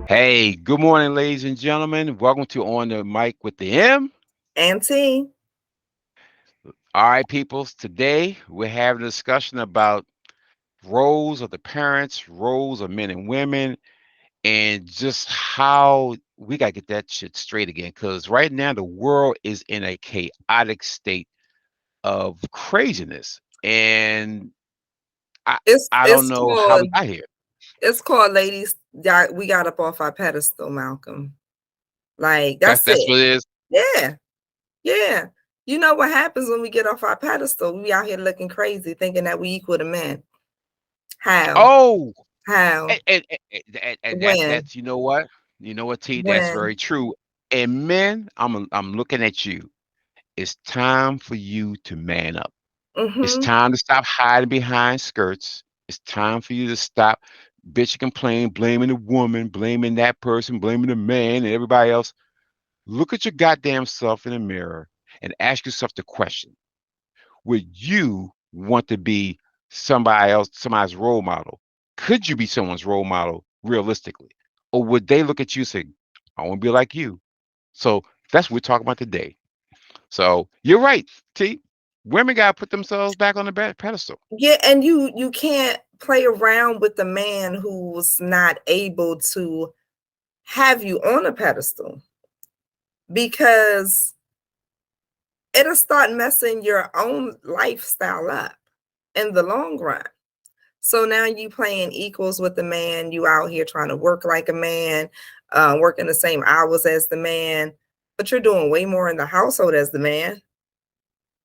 Hey, good morning, ladies and gentlemen. Welcome to On the Mic with the M. Auntie. All right, peoples. Today we're having a discussion about roles of the parents, roles of men and women, and just how we got to get that shit straight again. Because right now the world is in a chaotic state of craziness, and I It's I don't it's know how we called got here. it's called ladies we got up off our pedestal, Malcolm. Like That's that's that's it. what it is. Yeah. Yeah. You know what happens when we get off our pedestal? We out here looking crazy, thinking that we equal to men. How? Oh, How? and When? that's you know what, T, that's When? very true. And men, I'm looking at you. It's time for you to man up. It's Mm-hmm. time to stop hiding behind skirts. It's time for you to stop bitch complain, blaming the woman, blaming that person, blaming the man and everybody else. Look at your goddamn self in the mirror and ask yourself the question: would you want to be somebody else, somebody's role model? Could you be someone's role model realistically? Or would they look at you and say, I want to be like you? So that's what we're talking about today. So you're right, T. Women got to put themselves back on the pedestal. Yeah, and you can't play around with the man who's not able to have you on a pedestal because it'll start messing your own lifestyle up in the long run. So now you playing equals with the man. You out here trying to work like a man, working the same hours as the man, but you're doing way more in the household as the man.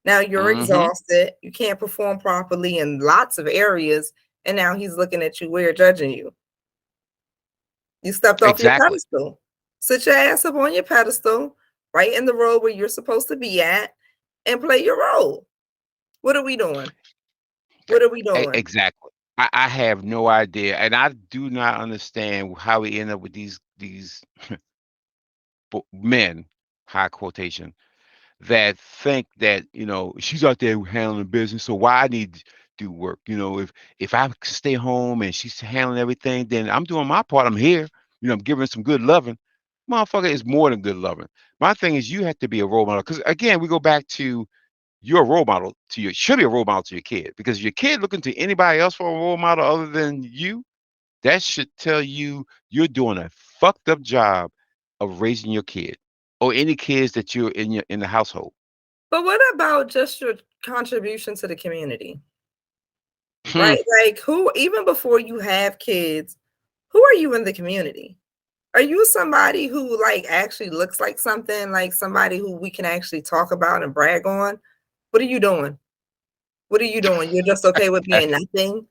Now you're Hmm. exhausted. You can't perform properly in lots of areas, and now he's looking at you weird, judging you. You stepped off your Exactly. pedestal. Sit your ass up on your pedestal, right in the role where you're supposed to be at, and play your role. What are we doing? What are we doing? Exactly. I have no idea, and I do not understand how we end up with these men, high quotation, that think that she's out there handling business, so why I need to do work. If I stay home and she's handling everything, then I'm doing my part. I'm here. I'm giving her some good loving. Motherfucker is more than good loving. My thing is you have to be a role model because again we go back to you're a role model to your should be a role model to your kid because your kid looking to anybody else for a role model other than you, that should tell you you're doing a fucked up job of raising your kid or any kids that you're in the household. But what about just your contribution to the community? Hmm. Right? Like who even before you have kids, who are you in the community? Are you somebody who like actually looks like something, like somebody who we can actually talk about and brag on? What are you doing? What are you doing? You're just okay with being nothing?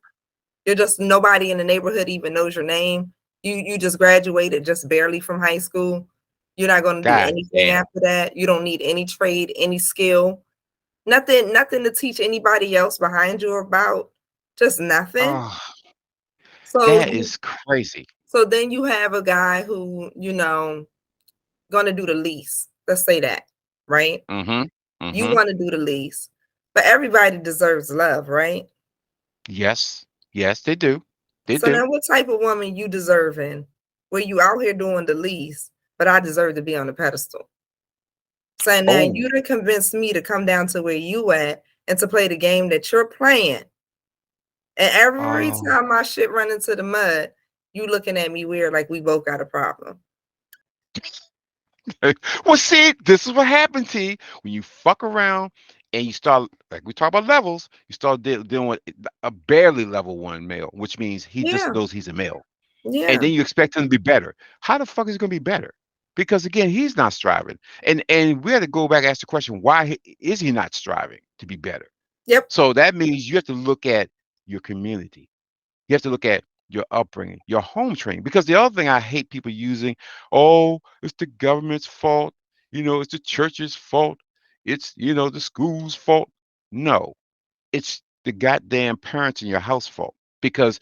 You're just nobody in the neighborhood even knows your name. You just graduated just barely from high school. You're not going to do God anything damn. after that. You don't need any trade, any skill. Nothing to teach anybody else behind you about. Just nothing. Oh, So that you is crazy. so then you have a guy who, gonna do the least. Let's say that, right? Mm-hmm. You Mm-hmm. want to do the least. But everybody deserves love, right? Yes. Yes, they do. They So do. now what type of woman you deserving? Where you out here doing the least, but I deserve to be on the pedestal. So now Oh. you to convince me to come down to where you at and to play the game that you're playing. And every Oh. time my shit run into the mud, you looking at me weird like we both got a problem. Well, see, this is what happens, T, when you fuck around and you start, like we talk about levels, you start dealing with a barely level one male, which means he just Yeah, knows he's a male. And yeah. then you expect him to be better. How the fuck is he going to be better? Because again, he's not striving. And we had to go back and ask the question, why is he not striving to be better? Yep. So that means you have to look at your community. You have to look at your upbringing, your home training. Because the other thing I hate people using, oh, it's the government's fault. It's the church's fault. It's the school's fault. No, it's the goddamn parents in your house fault because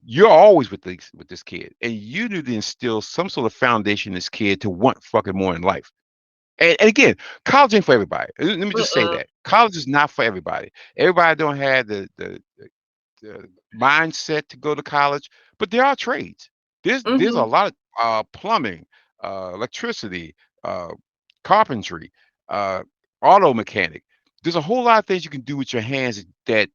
you're always with this kid, and you need to instill some sort of foundation in this kid to want fucking more in life. And again, college ain't for everybody. Let me just say Mm-mm. that college is not for everybody. Everybody don't have the mindset to go to college, but there are trades. There's a Mm-hmm. lot of plumbing, electricity, uh, carpentry, uh, auto mechanic. There's a whole lot of things you can do with your hands that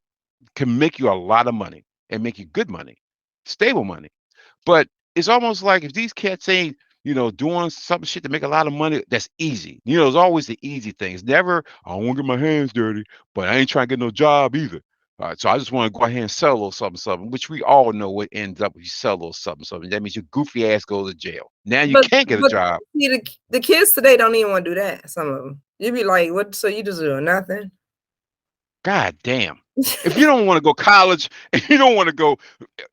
can make you a lot of money and make you good money, stable money. But it's almost like if these cats ain't, doing some shit to make a lot of money, that's easy. It's always the easy things. Never, I don't want to get my hands dirty, but I ain't trying to get no job either. All right, so I just want to go ahead and sell a little something, something, which we all know what ends up if you sell a little something, something. That means your goofy ass goes to jail. Now you can't get a But job. see, the kids today don't even want to do that. Some of them, you be like, "What? So you just doing nothing?" God damn. If you don't want to go college and you don't want to go,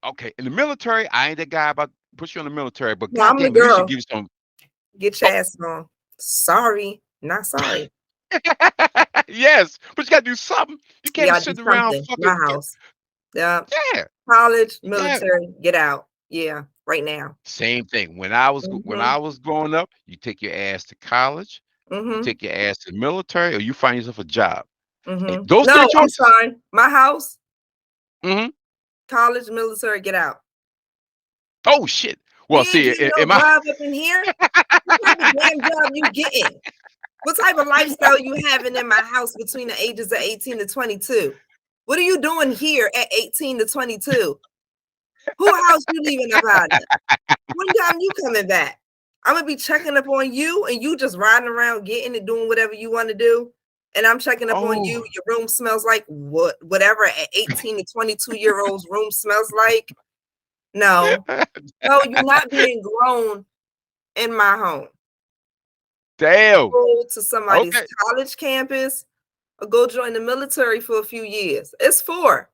okay, in the military, I ain't that guy about to put you in the military, but Well, I'm the goddamn, at least you girl. give you some. Get your Oh, ass on. Sorry, not sorry. yes, but you got to do something. You You can't be gotta do sitting around something. My fucking. house. Yeah. Yeah, College, yeah. military, get out. Yeah, right now. Same thing. When I Mhm. was growing up, you take your ass to college, you Mhm. take your ass to the military, or you find yourself a job. And Mhm. those three No, I'm choices. sorry. My house, Hmm. college, military, get out. Oh shit. You Well, ain't see, getting no am I? job up in here. What type of damn job you getting? What type of lifestyle you having in my house between the ages of 18 to 22? What are you doing here at 18 to 22? Who house you leaving up out of? When time you coming back? I'm gonna be checking up on you and you just riding around getting it, doing whatever you want to do. And I'm checking up on you. Oh. Your room smells like whatever an 18 to 22-year-old's room smells like. No, no, you're not being grown in my home. Damn. Go to somebody's Okay. college campus or go join the military for a few years. It's 4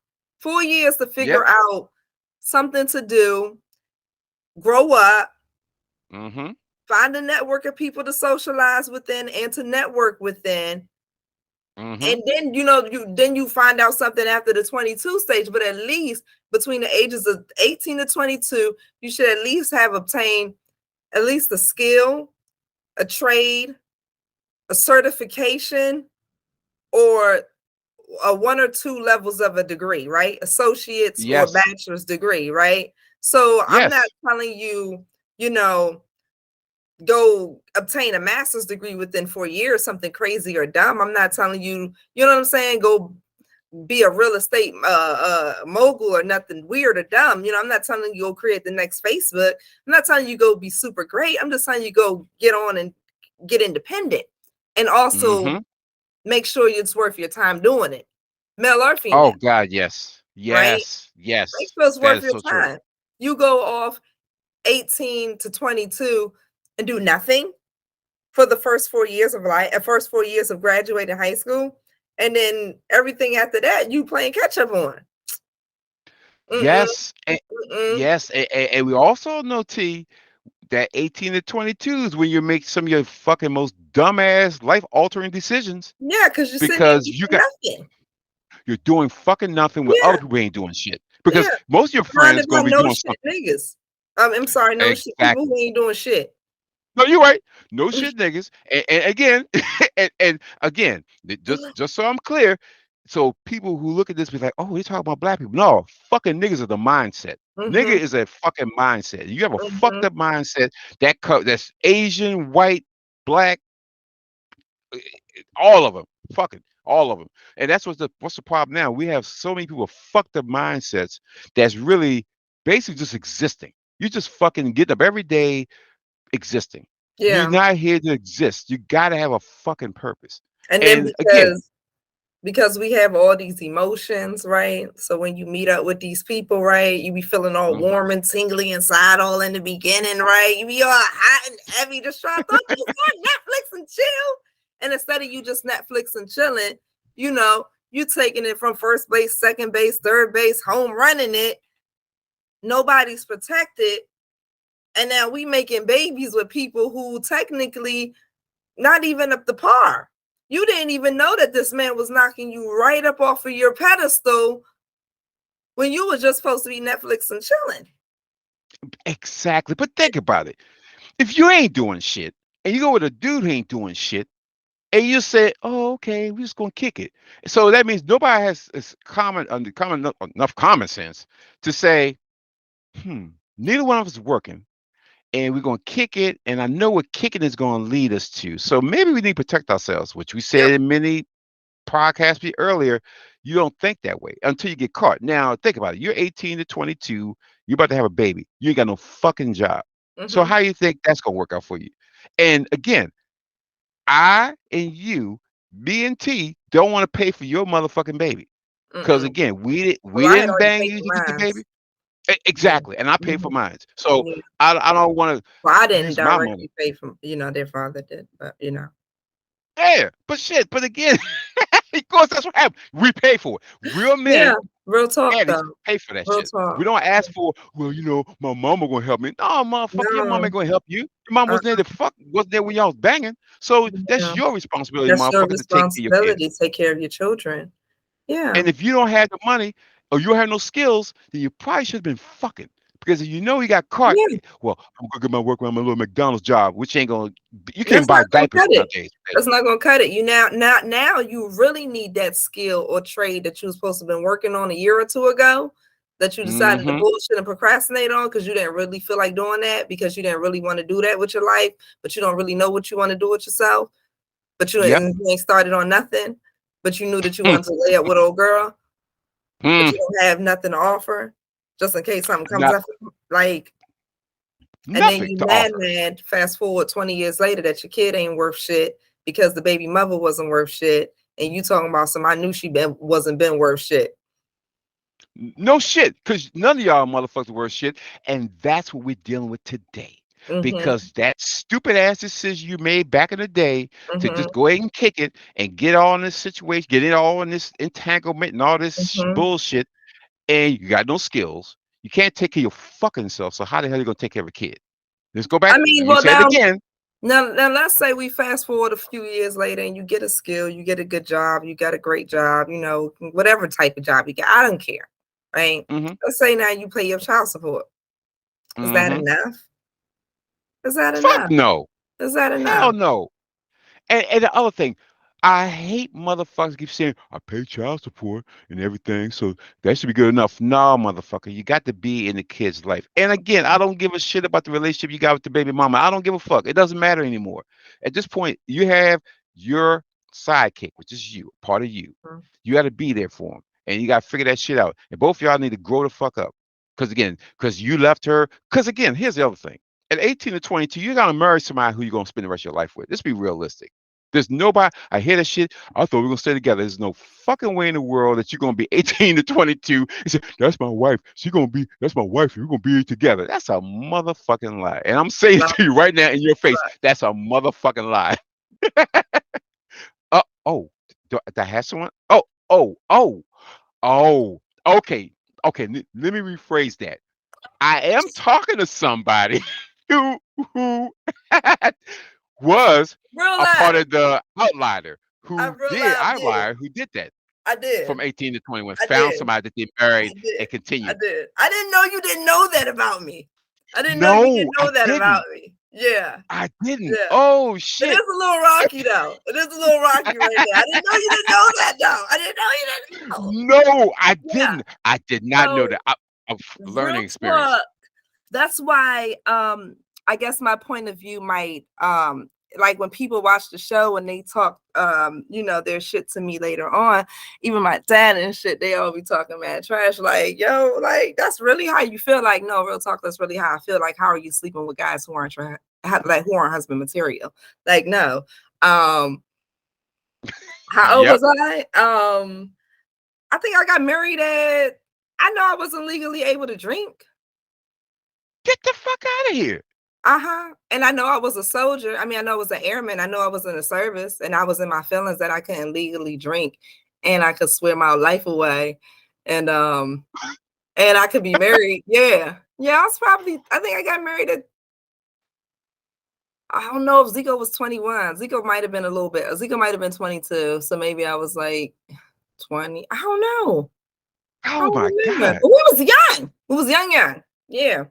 years to Yep. figure out something to do, grow up, Mm-hmm. find a network of people to socialize within and to network within. Mm-hmm. And then you find out something after the 22 stage, but at least between the ages of 18 to 22, you should at least have obtained at least a skill, a trade, a certification, or a one or two levels of a degree, right? Associates or Yes. bachelor's degree, right? So I'm not Yes. telling you, you know, go obtain a master's degree within 4 years, something crazy or dumb. I'm not telling you, you know what I'm saying? Go be a real estate mogul or nothing weird or dumb. I'm not telling you go create the next Facebook. I'm not telling you go be super great. I'm just telling you go get on and get independent and also Mm-hmm. make sure it's worth your time doing it, male or Oh female, God, yes. right? Yes. Make Yes. sure it's That worth is your so true. time. You go off 18 to 22 and do nothing for the first 4 years of life, first 4 years of graduating high school, and then everything after that you playing catch up on. Mm-mm, Yes. And, mm-mm. yes. And we also know T that 18 to 22 is when you make some of your fucking most dumbass life altering decisions Yeah, because you're sitting there because doing nothing. you're doing fucking nothing when other Yeah, people ain't doing shit. Because yeah. most of your friends Surrounded by gonna be no doing shit something. niggas. I'm sorry, no shit people Exactly. who ain't doing shit. No, you're right. No shit, niggas. And again, and again, just so I'm clear, so people who look at this be like, oh, they talk about black people. No, fucking niggas are the mindset. Nigga Mm-hmm, is a fucking mindset. You have a mm-hmm. fucked up mindset that's Asian, white, black, all of them, fucking all of them. And that's what's the problem now. We have so many people with fucked up mindsets that's really basically just existing. You just fucking get up every day existing. You're Yeah. not here to exist. You got to have a fucking purpose. And then And again, because we have all these emotions, right? So when you meet up with these people, right, you be feeling all mhm, warm and tingly inside all in the beginning, right? You be all hot and heavy, just trying to just on Netflix and chill. And instead of you just Netflix and chilling, you taking it from first base, second base, third base, home running it. Nobody's protected. And now we making babies with people who technically not even up to par. You didn't even know that this man was knocking you right up off of your pedestal when you were just supposed to be Netflix and chilling. exactly. But think about it. If you ain't doing shit and you go with a dude who ain't doing shit and you say, oh, okay, we're just going to kick it. So that means nobody has enough common sense to say, neither one of us is working. and we're gonna kick it, and I know what kicking is gonna lead us to. So maybe we need to protect ourselves, which we Yep. said in many podcasts earlier. You don't think that way until you get caught. Now think about it. You're 18 to 22. You're about to have a baby. You ain't got no fucking job. So Mm-hmm. how you think that's gonna work out for you? And again, I and you, B and T, don't want to pay for your motherfucking baby. Because Mm-mm. again, we Well, I had didn't already bang paid you for to get the mine. baby. Yeah. Exactly, and I paid for Mhm. mine. So Yeah. I don't want to Well, I didn't use my money. directly pay for, their father did, but Yeah, but shit. But again, of course, that's what happened. We pay for it. Real Yeah, men, real talk daddies, though. pay for that Real shit. We talk. don't ask for, well, my mama gonna help me. No, motherfucker, your mama No, ain't gonna help you. Your mom uh, wasn't there to fuck, wasn't there when y'all was banging. So that's yeah. your responsibility, That's your motherfucker, to take care of your kids. responsibility. Take care of your children. Yeah. And if you don't have the money or you don't have no skills, then you probably should have been fucking. Because if you know you got caught, Yeah. well, I'm gonna get my work around my little McDonald's job, which ain't gonna. You can't That's buy not gonna diapers cut it. nowadays. That's not gonna cut it. You now you really need that skill or trade that you were supposed to have been working on a year or two ago that you decided to Mm-hmm. bullshit and procrastinate on because you didn't really feel like doing that because you didn't really want to do that with your life, but you don't really know what you want to do with yourself. But Yep. you ain't started on nothing, but you knew that you wanted to lay up with old girl, but Hmm. you don't have nothing to offer just in case something comes Not up. Like, and then nothing you to offer. mad, fast forward 20 years later that your kid ain't worth shit because the baby mother wasn't worth shit. And you talking about some I knew wasn't been worth shit. No shit, because none of y'all motherfuckers worth shit, and that's what we're dealing with today. Mm-hmm. Because that stupid ass decision you made back in the day to just Mm-hmm. go ahead and kick it and get all in this situation, get it all in this entanglement and all this Mm-hmm. bullshit, and you got no skills. You can't take care of your fucking self. So how the hell are you gonna take care of a kid? Let's go I back. mean, You well said it again. now let's say we fast forward a few years later and you get a skill, you get a good job, you got a great job, whatever type of job you get. I don't care. Right? Mm-hmm. Let's say now you pay your child support. Is that Mm-hmm. enough? Is that Fuck enough? no. Is that enough? Hell no. And the other thing, I hate motherfuckers keep saying I pay child support and everything, so that should be good enough. No, motherfucker, you got to be in the kid's life. And again, I don't give a shit about the relationship you got with the baby mama. I don't give a fuck. It doesn't matter anymore. At this point, you have your sidekick, which is you, part of you. You got to be there for him, and you got to figure that shit out. And both of y'all need to grow the fuck up. Because you left her. Because again, here's the other thing. At 18 to 22, you're gonna marry somebody who you're gonna spend the rest of your life with. Let's be realistic. There's nobody. I hear that shit. I thought we were gonna stay together. There's no fucking way in the world that you're gonna be 18 to 22 and say that's my wife. That's my wife. We're gonna be together. That's a motherfucking lie. And I'm saying No. to you right now in your face, that's a motherfucking lie. Oh, do I have someone? Oh. Okay, okay. Let me rephrase that. I am talking to somebody who who was Real a part life. of the Outlier I who real did life did. Outlier who did that I did. from 18 to 21, I found did. somebody that they I married did. and I continued. did. I didn't know you didn't know that about me. I didn't know you No, didn't I know that about didn't. me. Yeah. I didn't. Yeah. Oh It shit. is a little rocky though. It is a little rocky right there. I didn't know you didn't know that though. I didn't know you didn't know. No, I Yeah. didn't. I did not know So that of real learning experience. talk. That's why I guess my point of view might like when people watch the show and they talk their shit to me later on, even my dad and shit, they all be talking mad trash like, yo, like that's really how you feel. Like, no, real talk, that's really how I feel. Like, how are you sleeping with guys who aren't like who aren't husband material? Like, no. How old Yep. was I? I think I got married at, I know I wasn't legally able to drink. Get the fuck out of here. Uh-huh. And I know I was a soldier. I mean, I know I was an airman. I know I was in the service and I was in my feelings that I couldn't legally drink and I could swear my life away. And I could be married. Yeah. Yeah, I think I got married at, I don't know if Zico was 21. Zico might have been a little bit. Zico might have been 22. So maybe I was like 20. I don't know. I Oh don't my remember. God. But we was young. We was young. Yeah.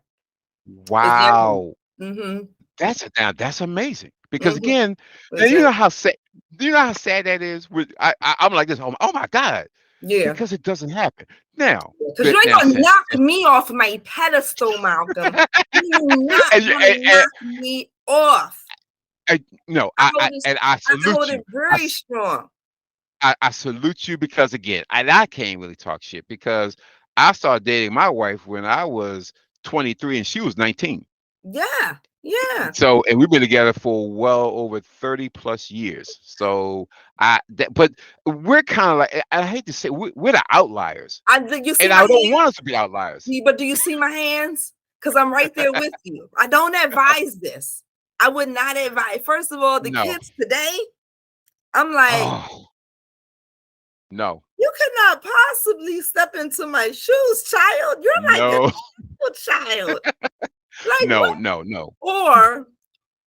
It's young. Wow. Mm-hmm. That's amazing. Because Mm-hmm. again, It's and you young. know how sad that is with I'm like this. Oh my God. Yeah. because it doesn't happen. Now, Because you ain't now gonna since knock me off my pedestal, Malcolm. You not and, gonna knock me off. and, no, I hold it, I I salute hold it you. very strong. I salute you because again, and I can't really talk shit because I started dating my wife when I was 23 and she was 19. Yeah, yeah. So, and we've been together for well over 30 plus years. So, but we're kind of like, I hate to say, we're the outliers, You see and my I don't hands? want us to be outliers. But do you see my hands? Because I'm right there with you. I don't advise this. I would not advise. First of all, the No. kids today, I'm like, Oh, no, you could not possibly step into my shoes, child. You're like a no, child. Like no, what? no, no.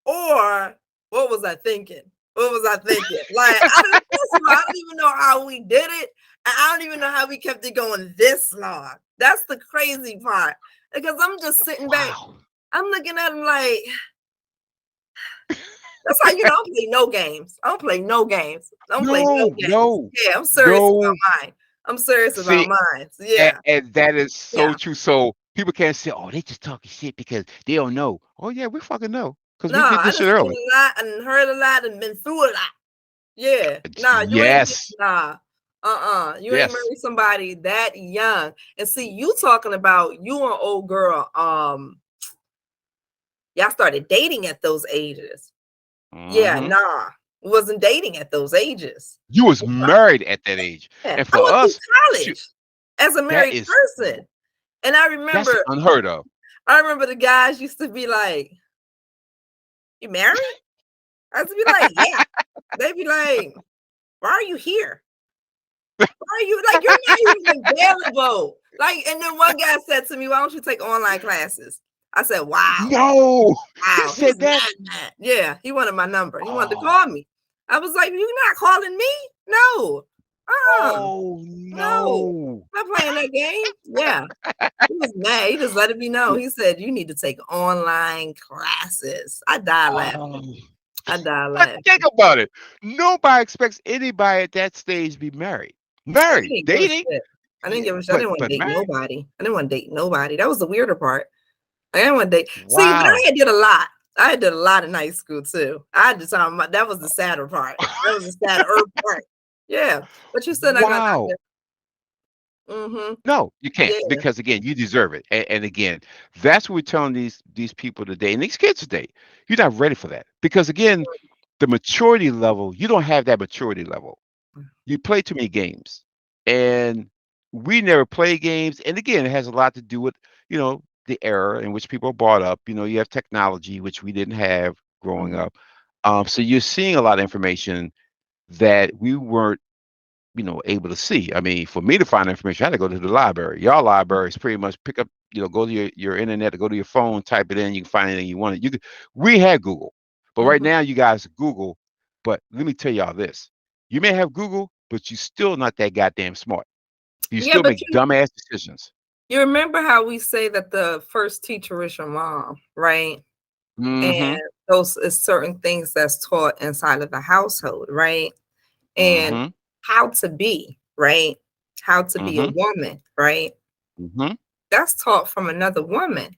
Or what was I thinking? What was I thinking? Like, I don't, first of all, I don't even know how we did it. And I don't even know how we kept it going this long. That's the crazy part. Because I'm just sitting back, Wow. I'm looking at him like, that's how you know I don't play no games. I don't play no games. I don't play no No, games. no, Yeah, I'm serious about no. mine. I'm serious about See, mine. Yeah, and that is so yeah. true. So people can't say, "Oh, they just talking shit because they don't know." Oh yeah, we fucking know because No, we did I this done shit seen early. a lot and heard a lot and been through a lot. Yeah. Nah, you ain't Yes, nah. You ain't yes. married somebody that young. And see, you talking about you and old girl. Y'all started dating at those ages. Yeah, Hmm. nah. Wasn't dating at those ages. You was married at that age, Yeah. and I for went through us, shoot, college as a that married is person. And that's unheard of. I remember the guys used to be like, "You married?" I used to be like, "Yeah." They'd be like, "Why are you here? Why are you like you're not even available?" Like, and then one guy said to me, "Why don't you take online classes?" I said, "Wow, No, he wow." He was said that. mad. Yeah, he wanted my number. He wanted to Oh, call me. I was like, "You're not calling me? No, oh no, no. I'm not playing that game." Yeah, he was mad. He just let me know. He said, "You need to take online classes." I died Oh, laughing. I died but laughing. think about it. Nobody expects anybody at that stage to be married. I Married, didn't give a dating, shit. I didn't yeah, give a shit. I didn't want to but date married. nobody. I didn't want to date nobody. That was the weirder part. I didn't want to date. See, but Wow. I had did a lot. I did a lot in high school too. I had to talk about that was the sadder part. That was the sadder part. Yeah, but you still not gonna knock Wow. it. Mm-hmm. No, you can't Yeah. because again, you deserve it. And again, that's what we're telling these people today and these kids today. You're not ready for that because again, the maturity level, you don't have that maturity level. You play too many games, and we never play games. And again, it has a lot to do with the era in which people are brought up. You have technology which we didn't have growing Mhm. up. So you're seeing a lot of information that we weren't able to see. I mean, for me to find information, I had to go to the library. Y'all libraries pretty much pick up, go to your internet, go to your phone, type it in, you can find anything you want. We had Google, but right Mhm. now you guys Google. But let me tell y'all this: you may have Google, but you're still not that goddamn smart. You Yeah, still but make dumbass decisions. you remember how we say that the first teacher is your mom, right? And Mm-hmm. those is certain things that's taught inside of the household, right? And Mm-hmm. how to be, right? How to be a Mm-hmm. woman, right? Mm-hmm. That's taught from another woman.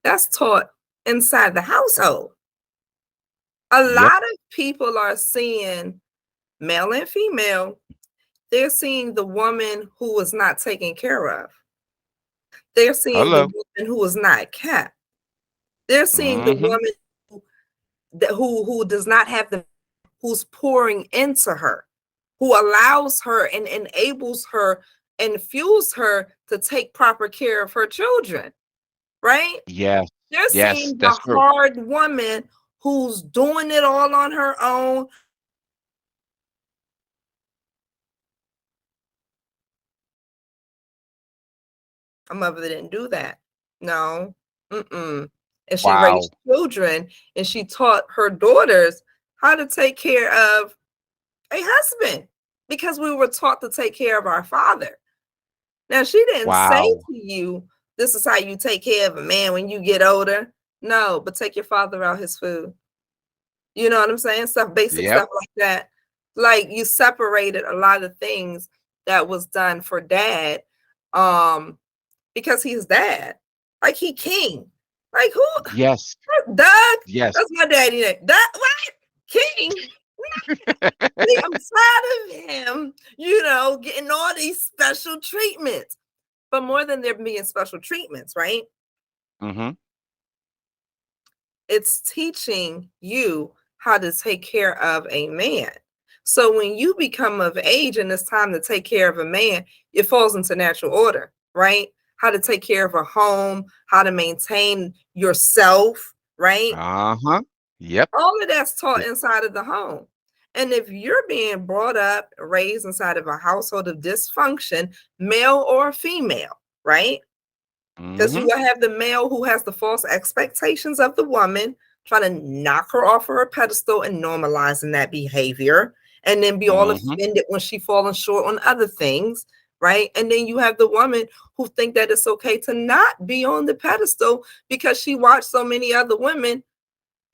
That's taught inside the household. A Yep. lot of people are seeing male and female, they're seeing the woman who is not taken care of. They're seeing the Hello. woman who is not kept. They're seeing the Mm-hmm. woman who does not have the who's pouring into her, who allows her and enables her and fuels her to take proper care of her children, right? Yes. They're Yes. seeing the That's true. hard woman who's doing it all on her own. My mother didn't do that. No. Mm-mm. And she Wow. raised children and she taught her daughters how to take care of a husband because we were taught to take care of our father. Now, she didn't say Wow. to you, this is how you take care of a man when you get older. No, but take your father out his food. You know what I'm saying? Stuff, basic Yep. stuff like that. Like you separated a lot of things that was done for dad, um, because he's dad. Like he king. Like who? Yes. Doug? Yes. That's my daddy name. Doug what? King? See, I'm tired of him, getting all these special treatments. But more than there being special treatments, right? Mm-hmm. It's teaching you how to take care of a man. So when you become of age and it's time to take care of a man, it falls into natural order, right? How to take care of a home, how to maintain yourself, right? Uh-huh. Yep. All of that's taught It, inside of the home. And if you're being brought up, raised inside of a household of dysfunction, male or female, right? Because you mm-hmm. will have the male who has the false expectations of the woman, trying to knock her off of her pedestal and normalizing that behavior, and then be all Mm-hmm. offended when she falling short on other things, right? And then you have the woman who think that it's okay to not be on the pedestal because she watched so many other women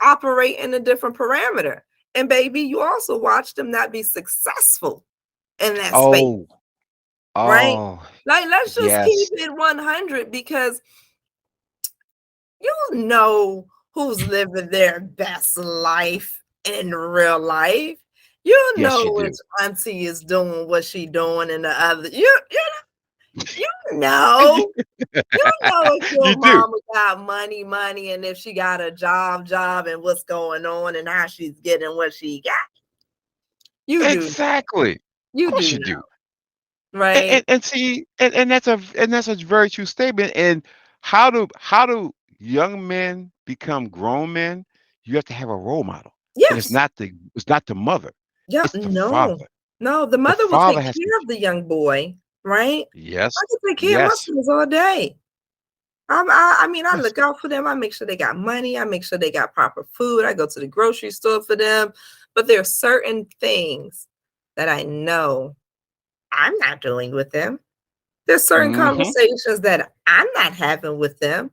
operate in a different parameter. And baby, you also watch them not be successful in that space, Oh, right? oh, Like, let's just keep yes. it 100 because you know who's living their best life in real life. You Yes, you know which do. auntie is doing what she doing in the other. You know. You know if You your do. mama got money, and if she got a job, and what's going on and how she's getting what she got. You do. Exactly. Of You course do you know, do. right? And see, and that's a very true statement. And how do young men become grown men? You have to have a role model. And Yes. it's not the mother. Yeah, It's the no. father. No, the The mother will take father has to care of the young boy, right? I yes, can take care of my yes. sons all day. I mean, I Yes. look out for them. I make sure they got money. I make sure they got proper food. I go to the grocery store for them. But there are certain things that I know I'm not doing with them. There's certain Mm-hmm. conversations that I'm not having with them.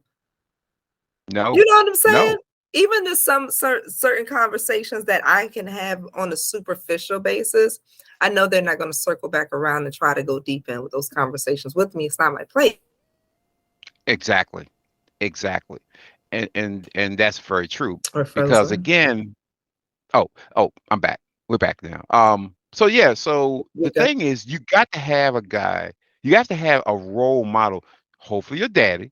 You No. know what I'm saying? No. Even there's some certain conversations that I can have on a superficial basis. I know they're not going to circle back around and try to go deep in with those conversations with me. It's not my place. Exactly. Exactly. And that's very true. Or Because frozen. again, oh, I'm back. We're back now. So yeah, so You're the good. thing is you got to have a guy, you have to have a role model, hopefully your daddy,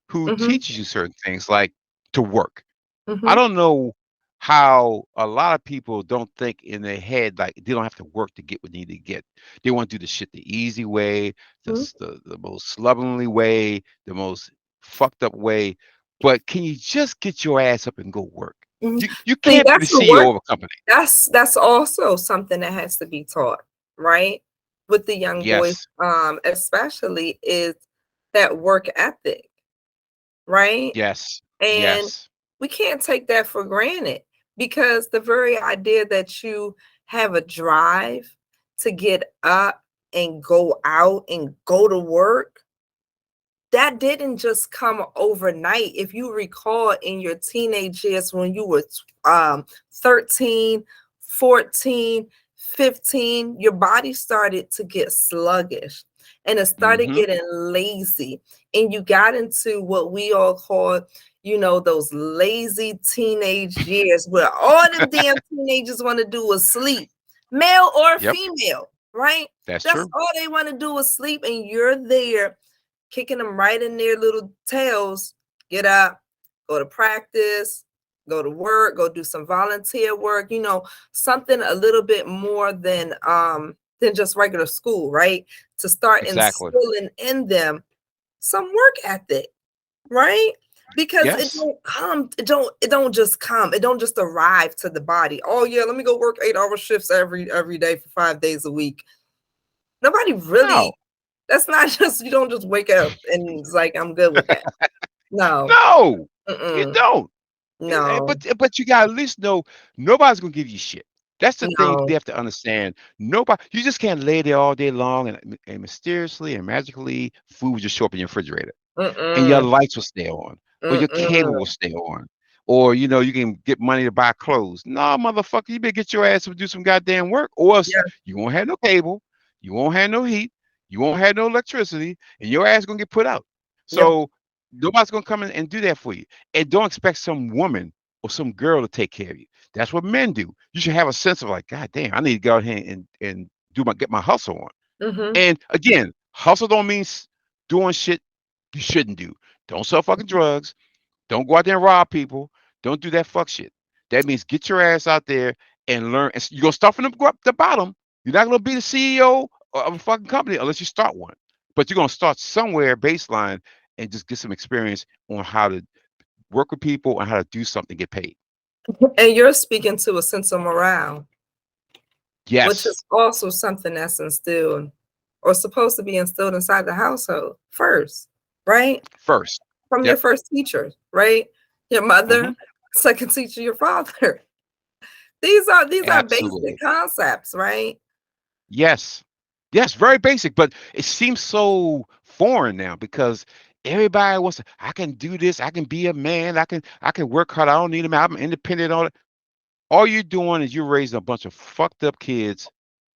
who Mm-hmm. teaches you certain things like to work. I Mm-hmm. don't know how a lot of people don't think in their head like they don't have to work to get what they need to get. They want to do the shit the easy way, the most slovenly way, the most fucked up way. But can you just get your ass up and go work? Mhm. You See, can't be the that's the CEO work. of a company. That's also something that has to be taught, right? With the young boys, Yes. especially is that work ethic, right? Yes. And Yes. we can't take that for granted because the very idea that you have a drive to get up and go out and go to work, that didn't just come overnight. If you recall in your teenage years when you were 13, 14, 15, your body started to get sluggish and it started Mhm. getting lazy. And you got into what we all call, those lazy teenage years where all them damn teenagers want to do is sleep, male or Yep. female, right? That's That's true. all they want to do is sleep, and you're there kicking them right in their little tails. Get up, go to practice, go to work, go do some volunteer work, something a little bit more than just regular school, right? To start Exactly. instilling in them some work ethic, right? Because it Yes. don't come, it don't just come, it don't just arrive to the body. Oh yeah, let me go work 8-hour shifts every day for 5 days a week. Nobody No. really, that's not just, you don't just wake up and it's like, I'm good with that. No. No. You Mm-mm. don't. No. But you gotta at least know nobody's gonna give you shit. That's the thing they No. have to understand. Nobody, you just can't lay there all day long and mysteriously and magically food will just show up in your refrigerator and your Mm-mm. lights will stay on, or your cable Mm-mm. will stay on, or you can get money to buy clothes. No, motherfucker, you better get your ass up and do some goddamn work, or else Yeah. you won't have no cable, You won't have no heat. You won't have no electricity, and your ass gonna get put out. Yep. So nobody's gonna come in and do that for you. And don't expect some woman or some girl to take care of you. That's what men do. You should have a sense of like, God damn, I need to go out here and do my get my hustle on. Mm-hmm. And again, hustle don't mean doing shit you shouldn't do. Don't sell fucking drugs. Don't go out there and rob people. Don't do that fuck shit. That means get your ass out there and learn. And you're gonna start from the bottom. You're not gonna be the CEO of a fucking company unless you start one. But you're gonna start somewhere baseline and just get some experience on how to work with people and how to do something, get paid. And you're speaking to a sense of morale, which Yes, is also something that's instilled or supposed to be instilled inside the household first, right? first. From your Yep. first teacher, right? Your Hmm. mother, second teacher, your father. These are basic Absolutely. concepts, right? Yes. Yes, very basic, but it seems so foreign now because everybody wants to, I can do this, I can be a man, I can work hard, I don't need a man, I'm independent, all you're doing is you're raising a bunch of fucked up kids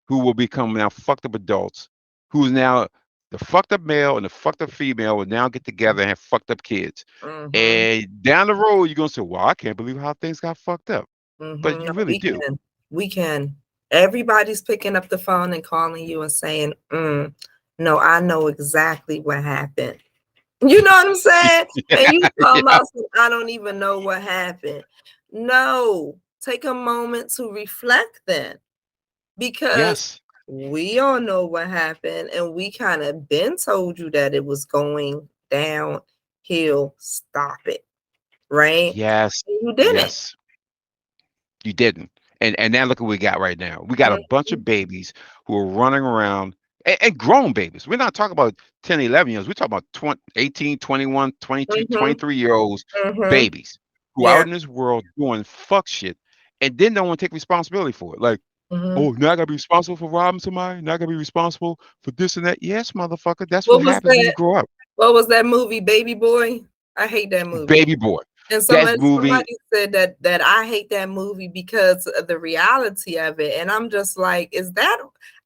who will become now fucked up adults, who's now the fucked up male and the fucked up female will now get together and have fucked up kids. Mm-hmm. And down the road, you're gonna say, well, I can't believe how things got fucked up. But Mm-hmm. you No, really we do. can. We can. Everybody's picking up the phone and calling you and saying, no, I know exactly what happened. You know what I'm saying? And you talking Yeah. about some, I don't even know what happened. No, take a moment to reflect then, because Yes. we all know what happened and we kind of been told you that it was going downhill. Stop it, right? Yes. And you didn't. Yes. You didn't. And now look what we got right now. We got a bunch of Mhm, babies who are running around and grown babies. We're not talking about 10, 11 years. We're talking about 20, 18, 21, 22, mhm, 23-year olds, mhm. babies who out Yeah. in this world doing fuck shit and then don't want to take responsibility for it. Like, Mhm. oh, now I gotta be responsible for robbing somebody. Now I gotta be responsible for this and that. Yes, motherfucker. That's what What was happens when you that? grow up. What was that movie, Baby Boy? I hate that movie. Baby boy. And That movie, somebody said that I hate that movie because of the reality of it. And I'm just like, is that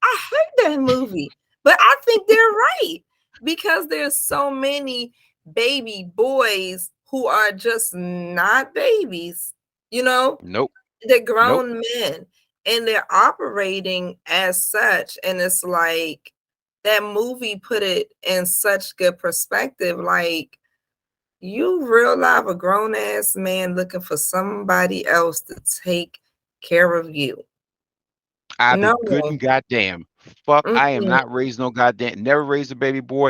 I hate that movie. But I think they're right because there's so many baby boys who are just not babies, you know, nope, they're nope. grown men and they're operating as such. And it's like that movie put it in such good perspective. Like, you real live a grown ass man looking for somebody else to take care of you. I'll be No. good and goddamn. Fuck, I am Mm-mm, not raising no goddamn. Never raised a baby boy.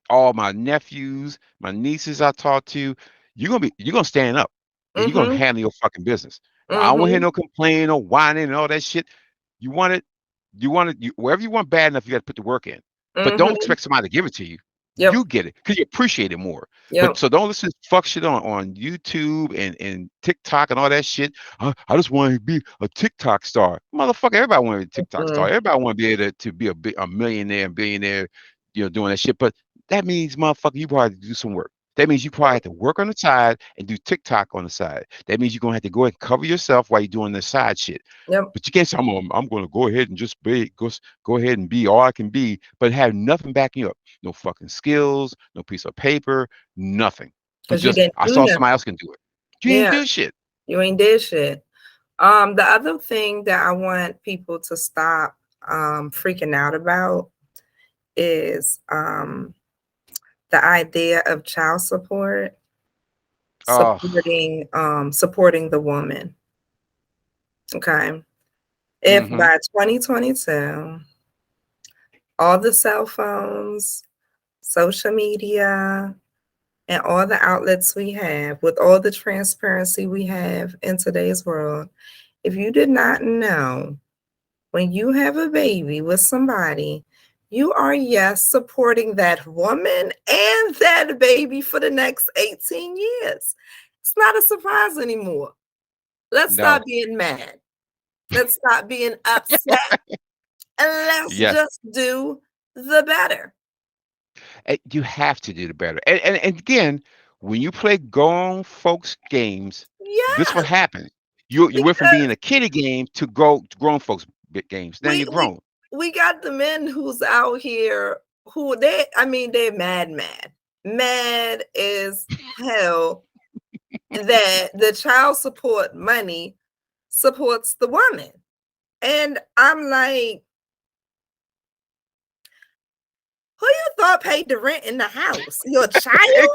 All my nephews, my nieces I talk to, you're gonna stand up and you're gonna mm-hmm, handle your fucking business. I don't want to hear mm-hmm, no complaining or whining and all that shit. You want it, wherever you want bad enough, you got to put the work in. But don't mm-hmm. expect somebody to give it to you. Yep, You get it because you appreciate it more. But yep. so don't listen to fuck shit on YouTube and TikTok and all that shit. I just want to be a TikTok star. Motherfucker, everybody want to be a TikTok star. Mm, Everybody want to be able to be a millionaire and billionaire, doing that shit. But that means, motherfucker, you probably have to do some work. That means you probably have to work on the side and do TikTok on the side. That means you're gonna have to go ahead and cover yourself while you're doing the side shit. yep. But you can't say I'm gonna go ahead and just go ahead and be all I can be, but have nothing backing you up. No fucking skills, no piece of paper, nothing. But Because you just didn't I do saw nothing. somebody else can do it. You didn't Yeah, do shit. you ain't did shit. The other thing that I want people to stop freaking out about is the idea of child support Oh, supporting the woman. Okay. If mm-hmm. by 2022, all the cell phones, social media, and all the outlets we have, with all the transparency we have in today's world, if you did not know, when you have a baby with somebody, you are, yes, supporting that woman and that baby for the next 18 years. It's not a surprise anymore. Let's stop No. being mad. Let's stop being upset. And let's Yes. just do the better. You have to do the better. And again, when you play grown folks games, this what Yes, happens. You went from being because a kiddie game to grown folks games. Now we you're we grown. we got the men who's out here who they're mad as hell that the child support money supports the woman. And I'm like, who you thought paid the rent in the house? Your child?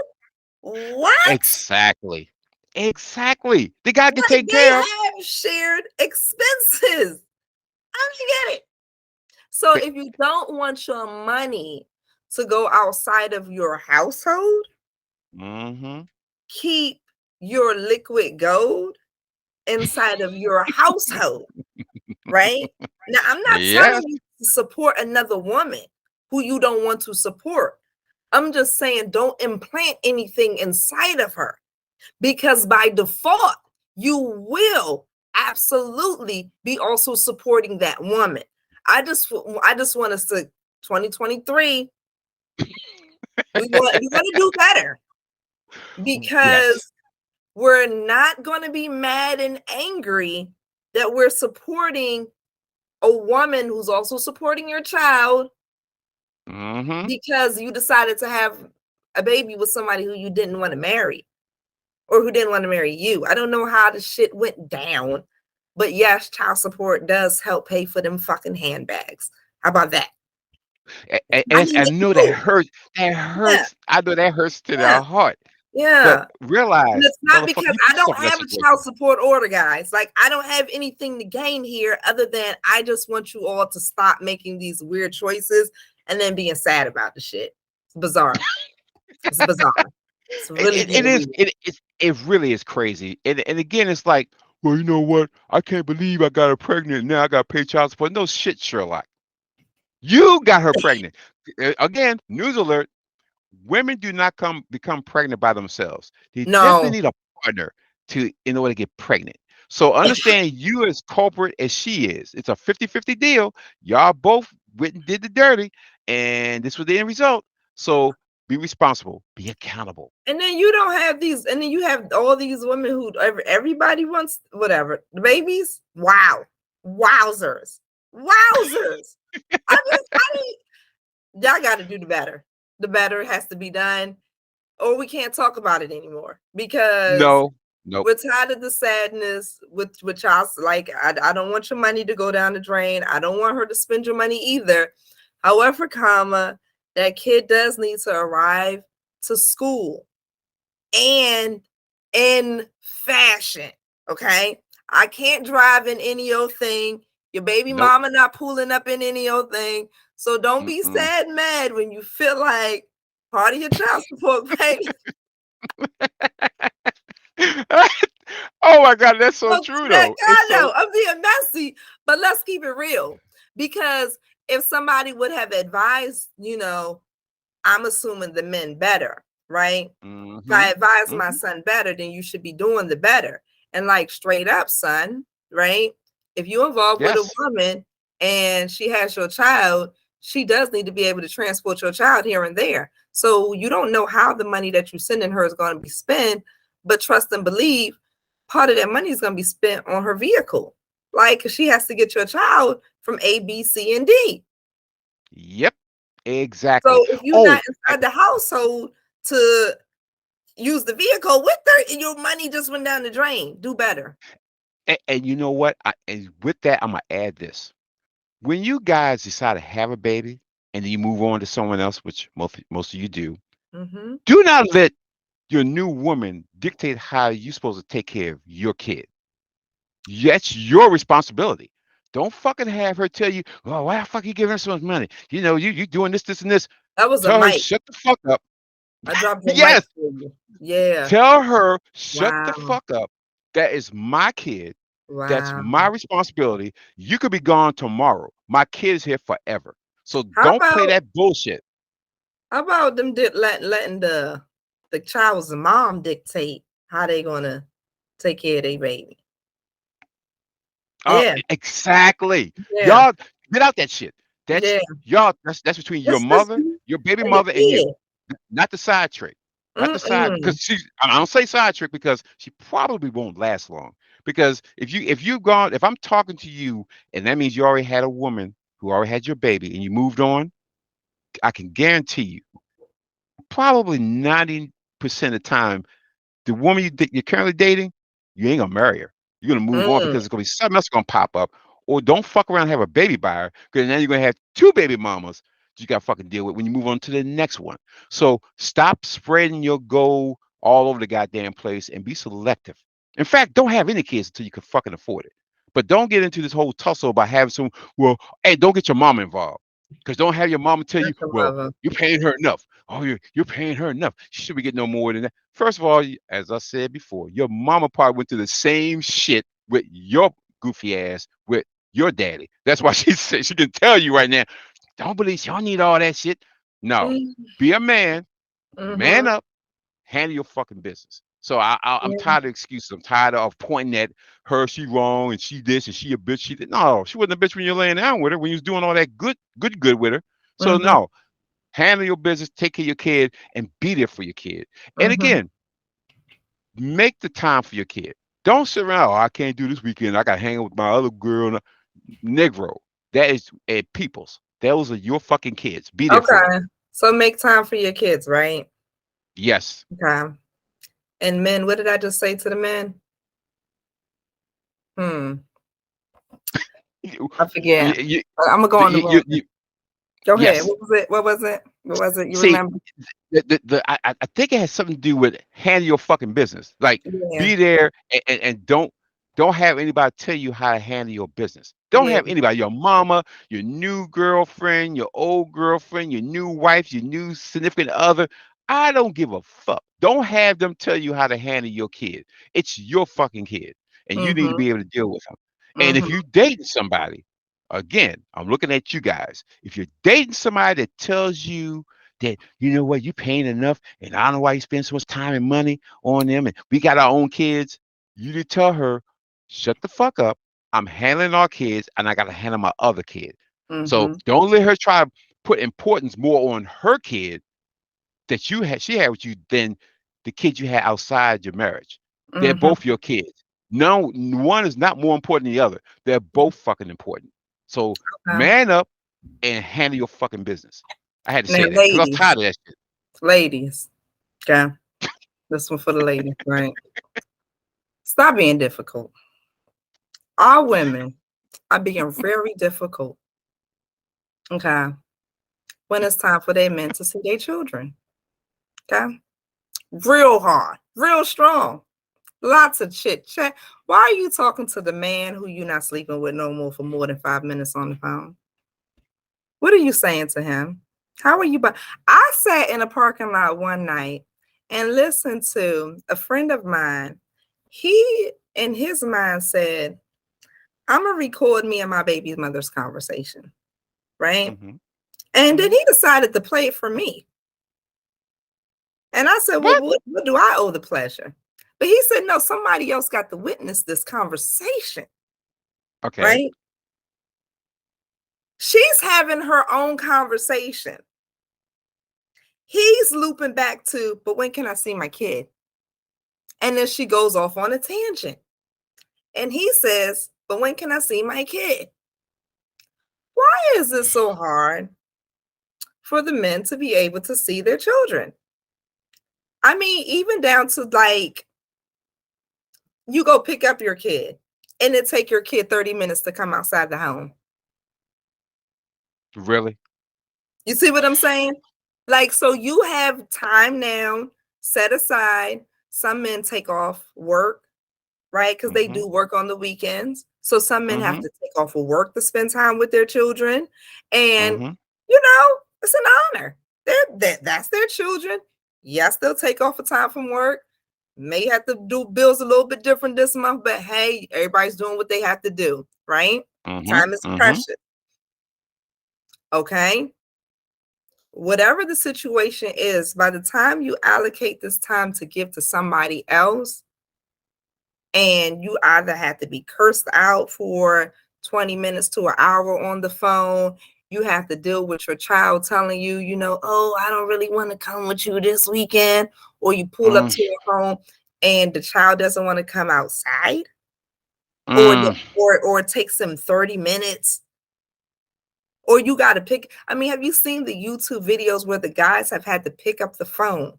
What? Exactly. Exactly. They gotta get Like taken they care of. have shared expenses. I don't get it. So But if you don't want your money to go outside of your household, mm-hmm. keep your liquid gold inside of your household, right? Now, I'm not telling Yes. you to support another woman who you don't want to support. I'm just saying don't implant anything inside of her because by default, you will absolutely be also supporting that woman. I just want us to 2023. We want to do better Yes. because we're not going to be mad and angry that we're supporting a woman who's also supporting your child Mm-hmm. because you decided to have a baby with somebody who you didn't want to marry or who didn't want to marry you. I don't know how the shit went down, but yes, child support does help pay for them fucking handbags. How about that? I And mean, I they know that do. hurts. That Yeah, hurts. I know that hurts to yeah, their heart. But yeah. And realize, it's not motherfucker, because you I put don't yourself in that have a child situation. support order, guys. Like, I don't have anything to gain here other than I just want you all to stop making these weird choices and then being sad about the shit. It's bizarre. It's bizarre. It's really It being is. weird. It really is crazy. And again, it's like, well, you know what? I can't believe I got her pregnant. Now I got to pay child support. No shit, Sherlock. You got her pregnant. Again, news alert. Women do not become pregnant by themselves. They definitely No. need a partner to in order to get pregnant. So understand you as culprit as she is. It's a 50-50 deal. Y'all both went and did the dirty, and this was the end result. So be responsible, be accountable. And then you don't have these, and then you have all these women who everybody wants whatever the babies. Wow, wowzers, wowzers. Y'all got to do the better. The better has to be done, or we can't talk about it anymore because No, nope. we're tired of the sadness with y'all. Like, I don't want your money to go down the drain. I don't want her to spend your money either. However, comma, that kid does need to arrive to school and in fashion. Okay. I can't drive in any old thing. Your baby Nope. mama not pulling up in any old thing. So don't be Mm-mm. sad and mad when you feel like part of your child support payment. Oh my God, that's so Look, true that though. It's God, so no, I'm being messy, but let's keep it real. Because if somebody would have advised, I'm assuming the men better, right? If I mm-hmm. advise my Mm-hmm. son better, then you should be doing the better. And like straight up, son, right? If you involved with a Yes. woman and she has your child, she does need to be able to transport your child here and there. So you don't know how the money that you're sending her is going to be spent, but trust and believe part of that money is going to be spent on her vehicle. Like, 'cause she has to get your child from A, B, C, and D. Yep. Exactly. So if you're Oh, not inside the household to use the vehicle with her, your money just went down the drain. Do better. and you know what? And with that, I'm gonna add this. When you guys decide to have a baby and then you move on to someone else, which most of you Mm-hmm. do not let your new woman dictate how you're supposed to take care of your kid. That's your responsibility. Don't fucking have her tell you, "Oh, why the fuck you giving her so much money? You know, you doing this, and this." That was a Tell her mic. shut the fuck up. I dropped a mic Yes, for you. Yeah. tell her shut the Wow. fuck up. That is my kid. That's Wow. my responsibility. You could be gone tomorrow. My kid is here forever. So How don't play about that bullshit. them letting the child's mom dictate how they gonna take care of their baby? Yeah. Exactly. Yeah. Y'all get out that shit. That's Yeah. y'all. That's between your It's mother, you your baby and your mother, and you. kid. Not the side trick. Not the side because Mm-mm. I don't say side trick because she probably won't last long. Because if I'm talking to you and that means you already had a woman who already had your baby and you moved on, I can guarantee you, probably 90% of the time, the woman you're currently dating, you ain't gonna marry her. You're gonna move on Mm, because it's gonna be something else gonna pop up. Or don't fuck around and have a baby by her, because now you're gonna have two baby mamas you gotta fucking deal with when you move on to the next one. So stop spreading your gold all over the goddamn place and be selective. In fact, don't have any kids until you can fucking afford it. But don't get into this whole tussle about having some. Well, hey, don't get your mom involved, because don't have your mama tell you, that's a well, mother. you're paying her enough. Oh, you're paying her enough. She should be getting no more than that. First of all, as I said before, your mama probably went through the same shit with your goofy ass with your daddy. That's why she said she can tell you right now. Don't believe she don't need all that shit. No, Mm, be a man, man mhm, up, handle your fucking business. So I'm yeah, tired of excuses. I'm tired of pointing at her. She wrong and she this and she a bitch. She did. No, she wasn't a bitch when you're laying down with her. When you was doing all that good with her. So mhm, no, handle your business, take care of your kid, and be there for your kid. And mhm. again, make the time for your kid. Don't sit around. Oh, I can't do this weekend. I got to hang out with my other girl. Negro. That is a people's. Those are your fucking kids. Be there for them. Okay. So make time for your kids, right? Yes. Okay. And men, what did I just say to the men? Hmm. You, I forget. you, I'm gonna go on the you, woman. you, Go ahead. yes. What was it? What was it? What was it? You See, remember? I think it has something to do with handle your fucking business. Like Yeah. be there and don't have anybody tell you how to handle your business. Don't Yeah. have anybody, your mama, your new girlfriend, your old girlfriend, your new wife, your new significant other. I don't give a fuck. Don't have them tell you how to handle your kid. It's your fucking kid, and you need to Mhm. be able to deal with them. And if Mhm. you dating somebody, again, I'm looking at you guys. If you're dating somebody that tells you that you know what, you paying enough, and I don't know why you spend so much time and money on them, and we got our own kids. You need to tell her, shut the fuck up. I'm handling our kids, and I got to handle my other kid. So Mhm. don't let her try to put importance more on her kid that she had with you than the kid you had outside your marriage. They're Mhm. both your kids. No, one is not more important than the other. They're both fucking important. So Okay. man up and handle your fucking business. I had to Now, say that because I'm ladies, tired of that shit. ladies. Okay. This one for the ladies, right? Stop being difficult. All women are being very difficult. Okay. When it's time for their men to see their children. Okay. Real hard, real strong. Lots of chit chat. Why are you talking to the man who you're not sleeping with no more for more than 5 minutes on the phone? What are you saying to him? How are you? I sat in a parking lot one night and listened to a friend of mine. He, in his mind, said, I'm going to record me and my baby's mother's conversation. Right. Hmm. And then Hmm. he decided to play it for me. And I said, well, What? what do I owe the pleasure? But he said, no, somebody else got to witness this conversation. Okay. Right. She's having her own conversation. He's looping back to, but when can I see my kid? And then she goes off on a tangent. And he says, but when can I see my kid? Why is it so hard for the men to be able to see their children? I mean, even down to like, you go pick up your kid and it take your kid 30 minutes to come outside the home. Really? You see what I'm saying? Like, so you have time now set aside. Some men take off work, right? Because they Hmm. do work on the weekends. So some men have Hmm. to take off of work to spend time with their children. And, Hmm. it's an honor. That's their children. Yes, they'll take off a time from work. May have to do bills a little bit different this month, but hey, everybody's doing what they have to do, right? Hmm. Time is Hmm. precious. Okay. Whatever the situation is, by the time you allocate this time to give to somebody else, and you either have to be cursed out for 20 minutes to an hour on the phone, you have to deal with your child telling you, oh, I don't really want to come with you this weekend, or you pull up Mm, to your home and the child doesn't want to come outside, or mm, or it takes them 30 minutes Or you got to pick. I mean, have you seen the YouTube videos where the guys have had to pick up the phone,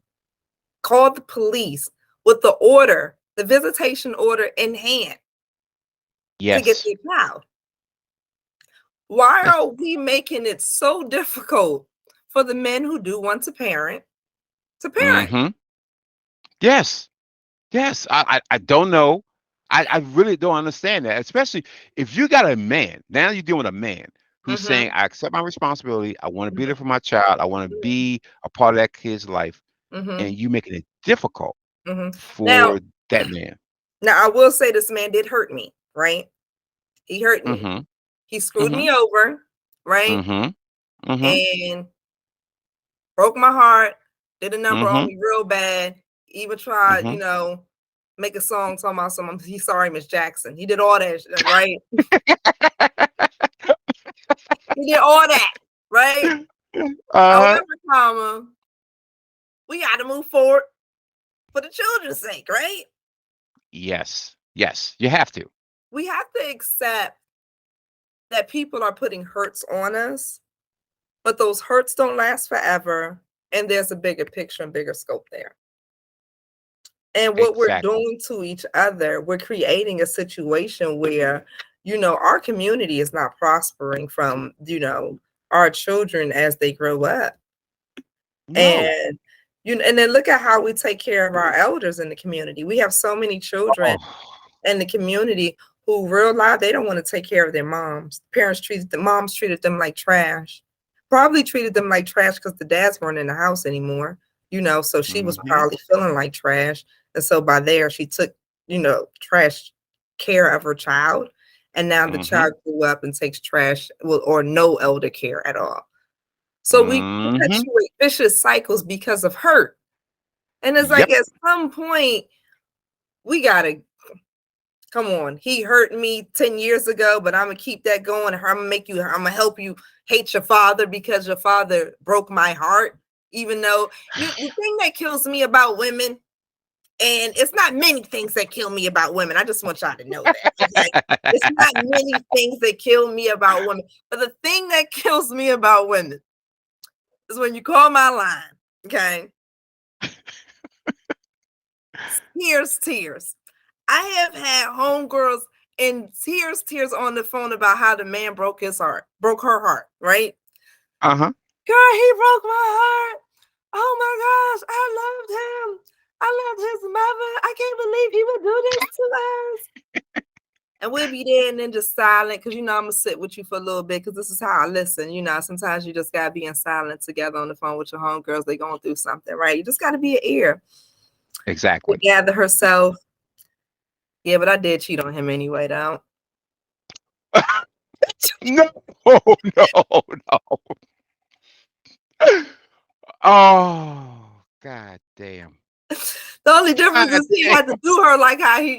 call the police with the order, the visitation order in hand to get Yes. their child? Why are we making it so difficult for the men who do want to parent to parent? Mm-hmm. Yes. Yes. I don't know. I really don't understand that. Especially if you got a man. Now you're dealing with a man who's saying, Mhm, I accept my responsibility. I want to be there mhm, for my child. I want to mhm, be a part of that kid's life. mhm, And you making it difficult mhm. Now, for that man. now I will say this man did hurt me, right? He hurt me. Mm-hmm. He screwed Mm-hmm. me over, right? Mm-hmm. Mm-hmm. And broke my heart, did a number on Mm-hmm. me real bad, even tried, Mm-hmm. make a song talking about some he's sorry, Miss Jackson. He did all that, right? He did all that, right? Uh-huh. However, comma, we got to move forward for the children's sake, right? Yes. Yes. You have to. We have to accept that people are putting hurts on us, but those hurts don't last forever. And there's a bigger picture and bigger scope there. And what we're Exactly. doing to each other, we're creating a situation where, our community is not prospering from, our children as they grow up. No. And and then look at how we take care of our elders in the community. We have so many children Oh. in the community who realize they don't want to take care of their moms. Moms treated them like trash. Probably treated them like trash because the dads weren't in the house anymore. So she was Mm-hmm. probably feeling like trash. And so by there she took, trash care of her child. And now the Mm-hmm. child grew up and takes trash, well, or no elder care at all. So we Mm-hmm. perpetuate vicious cycles because of hurt. And it's like Yep. at some point, we gotta come on. He hurt me 10 years ago, but I'm gonna keep that going. I'm gonna help you hate your father because your father broke my heart. Even though the thing that kills me about women, and it's not many things that kill me about women. I just want y'all to know that. Okay. It's not many things that kill me about women. But the thing that kills me about women is when you call my line. Okay. Tears, tears. I have had homegirls in tears on the phone about how the man broke her heart, right? Uh-huh. Girl, he broke my heart. Oh my gosh, I loved him. I loved his mother. I can't believe he would do this to us. And we'll be there and then just silent because I'm gonna sit with you for a little bit because this is how I listen. Sometimes you just gotta be in silence together on the phone with your homegirls. They going through something, right? You just gotta be an ear to Exactly. gather herself. Yeah, but I did cheat on him anyway, though. No, no, no. Oh, god damn. The only difference God is he damn. had to do her like how he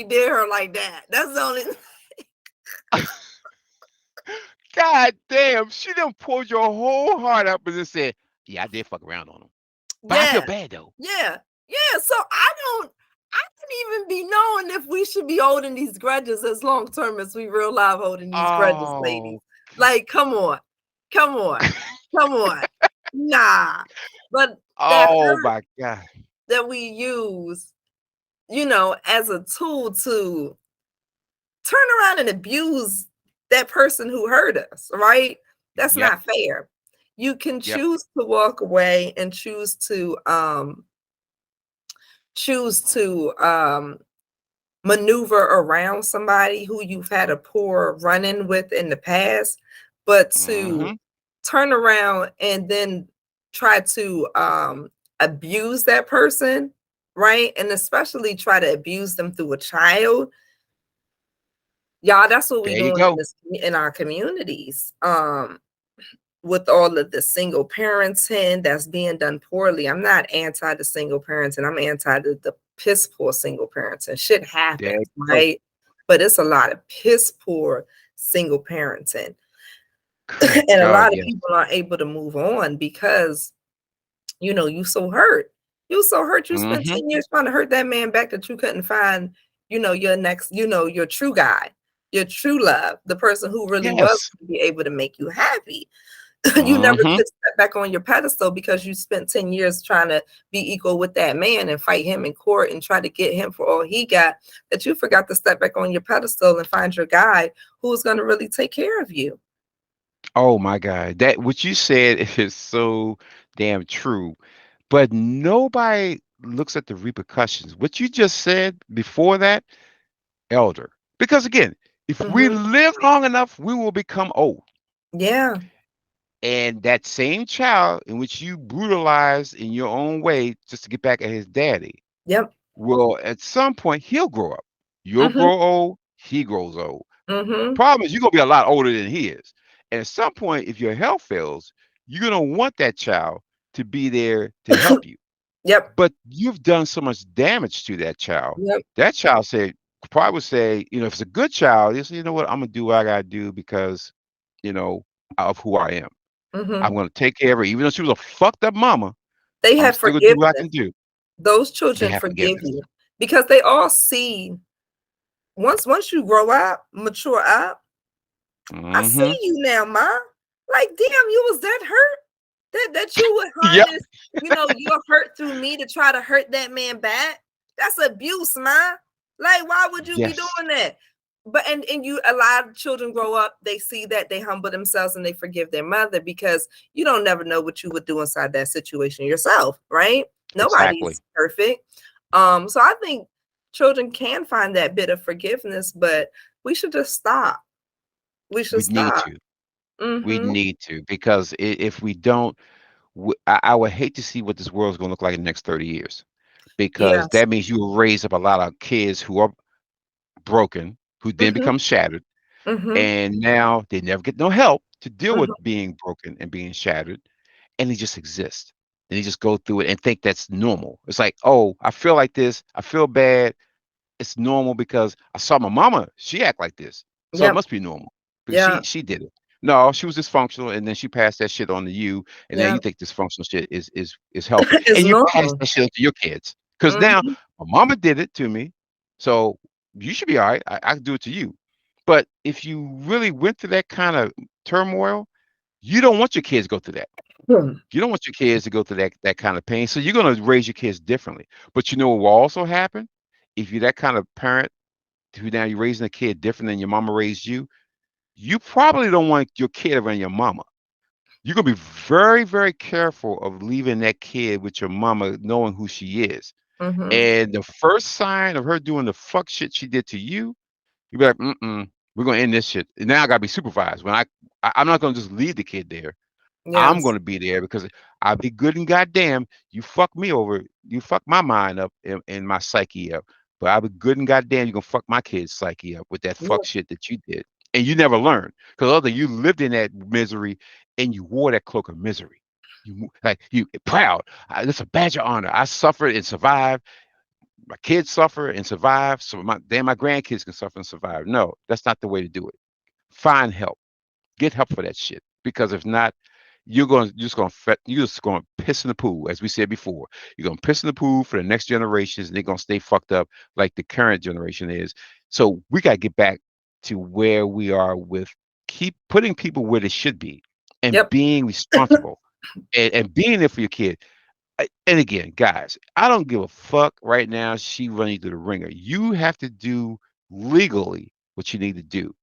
did her like that. That's the only. God damn. She done pulled your whole heart up and just said, yeah, I did fuck around on him. But I feel Yeah, bad though. yeah, yeah. So I don't even be knowing if we should be holding these grudges as long term as we real live holding these grudges, ladies. Oh. Like, come on, come on, come on. Nah, but that Oh hurt my god. that we use, as a tool to turn around and abuse that person who hurt us, right? That's Yep. not fair. You can Yep. choose to walk away and choose to maneuver around somebody who you've had a poor run-in with in the past, but to Mm-hmm. turn around and then try to abuse that person, right? And especially try to abuse them through a child. Y'all, that's what we There you doing go. in our communities. With all of the single parenting that's being done poorly. I'm not anti the single parenting. I'm anti the piss poor single parenting. Shit There you happens, go. right? But it's a lot of piss poor single parenting. Good And a God, lot of yes. people aren't able to move on because, you so hurt. You so hurt. You spent Mm-hmm. 10 years trying to hurt that man back that you couldn't find, your next, your true guy. your true love, the person who really was Yes. gonna be able to make you happy. You never Mhm. could step back on your pedestal because you spent 10 years trying to be equal with that man and fight him in court and try to get him for all he got, that you forgot to step back on your pedestal and find your guy who's going to really take care of you. Oh my God. That what you said is so damn true. But nobody looks at the repercussions. What you just said before that, elder. Because again, if we Hmm. live long enough, we will become old. Yeah. And that same child in which you brutalized in your own way just to get back at his daddy, Yep. well, at some point he'll grow up. You'll Hmm. grow old, he grows old. Hmm. Problem is you're gonna be a lot older than he is. And at some point, if your health fails, you're gonna want that child to be there to help you. Yep. But you've done so much damage to that child. Yep. That child said probably would say, if it's a good child, he'll say, you know what, I'm gonna do what I gotta do because, you know, of who I am. I'm Hmm. gonna take care of her. Even though she was a fucked up mama, They I'm have still gonna do what I forgiveness. can do. Those They children have forgive forgiveness. you because they all see, once you grow up, mature up, I Hmm. see you now, ma. Like, damn, you was that hurt? That you would Yep. harness, your hurt through me to try to hurt that man back? That's abuse, ma. Like, why would you be Yes. doing that? But and you a lot of children grow up, they see that, they humble themselves and they forgive their mother because you don't never know what you would do inside that situation yourself, right? Exactly. Nobody's perfect. So I think children can find that bit of forgiveness, but we should just stop. We should We need stop. to. We Mhm. need to because if we don't, I would hate to see what this world's going to look like in the next 30 years because Yes. that means you will raise up a lot of kids who are broken, who then Mhm. become shattered, Mhm. and now they never get no help to deal with Mhm. being broken and being shattered, and they just exist. And they just go through it and think that's normal. It's like, oh, I feel like this. I feel bad. It's normal because I saw my mama, she act like this. So it Yep. must be normal because Yeah. she did it. No, she was dysfunctional and then she passed that shit on to you. And now you Yep. think dysfunctional shit is healthy. It's And you pass normal. that shit on to your kids. Because now Mhm. my mama did it to me. So you should be all right. I can do it to you. But if you really went through that kind of turmoil, you don't want your kids to go through that. Hmm. You don't want your kids to go through that kind of pain. So you're gonna raise your kids differently. But you know what will also happen? If you're that kind of parent who now you're raising a kid different than your mama raised you, you probably don't want your kid around your mama. You're gonna be very, very careful of leaving that kid with your mama knowing who she is. Mhm. And the first sign of her doing the fuck shit she did to you, you be like, mm-mm, we're gonna end this shit. And now I gotta be supervised. I'm not gonna just leave the kid there. I'm Yes. gonna be there because I'll be good and goddamn. You fuck me over. You fuck my mind up and my psyche up. But I'll be good and goddamn. You gonna fuck my kid's psyche up with that fuck Yep. shit that you did, and you never learned because other you lived in that misery and you wore that cloak of misery. Like you proud. It's a badge of honor. I suffered and survived. My kids suffer and survive. So my grandkids can suffer and survive. No, that's not the way to do it. Find help. Get help for that shit. Because if not, you're just gonna piss in the pool, as we said before. You're gonna piss in the pool for the next generations, and they're gonna stay fucked up like the current generation is. So we gotta get back to where we are with keep putting people where they should be and Yep. being responsible and being there for your kid. And again, guys, I don't give a fuck right now. She running through the ringer. You have to do legally what you need to do.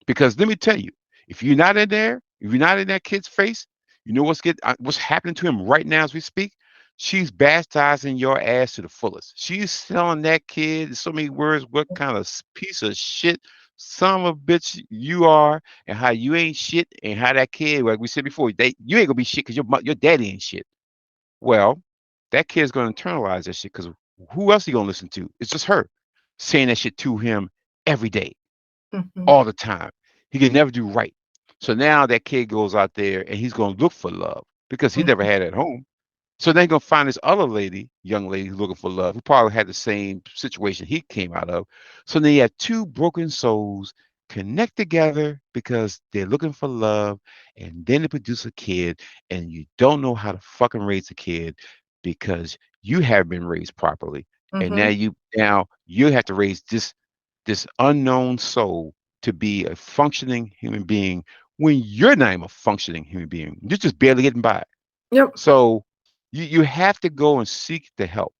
Because let me tell you, if you're not in there, if you're not in that kid's face, you know what's happening to him right now as we speak. She's bastardizing your ass to the fullest. She's telling that kid in so many words what kind of piece of shit son of a bitch you are, and how you ain't shit, and how that kid, like we said before, you ain't gonna be shit because your daddy ain't shit. Well, that kid's gonna internalize that shit because who else he gonna listen to? It's just her saying that shit to him every day Mhm. all the time. He can never do right. So now that kid goes out there and he's going to look for love because he never Mhm. had it at home. So then he's going to find this other lady, young lady, who's looking for love, who probably had the same situation he came out of. So then you have two broken souls connect together because they're looking for love, and then they produce a kid, and you don't know how to fucking raise a kid because you haven't been raised properly, and now Mhm. you have to raise this unknown soul to be a functioning human being when you're not even a functioning human being. You're just barely getting by. Yep. So you have to go and seek the help.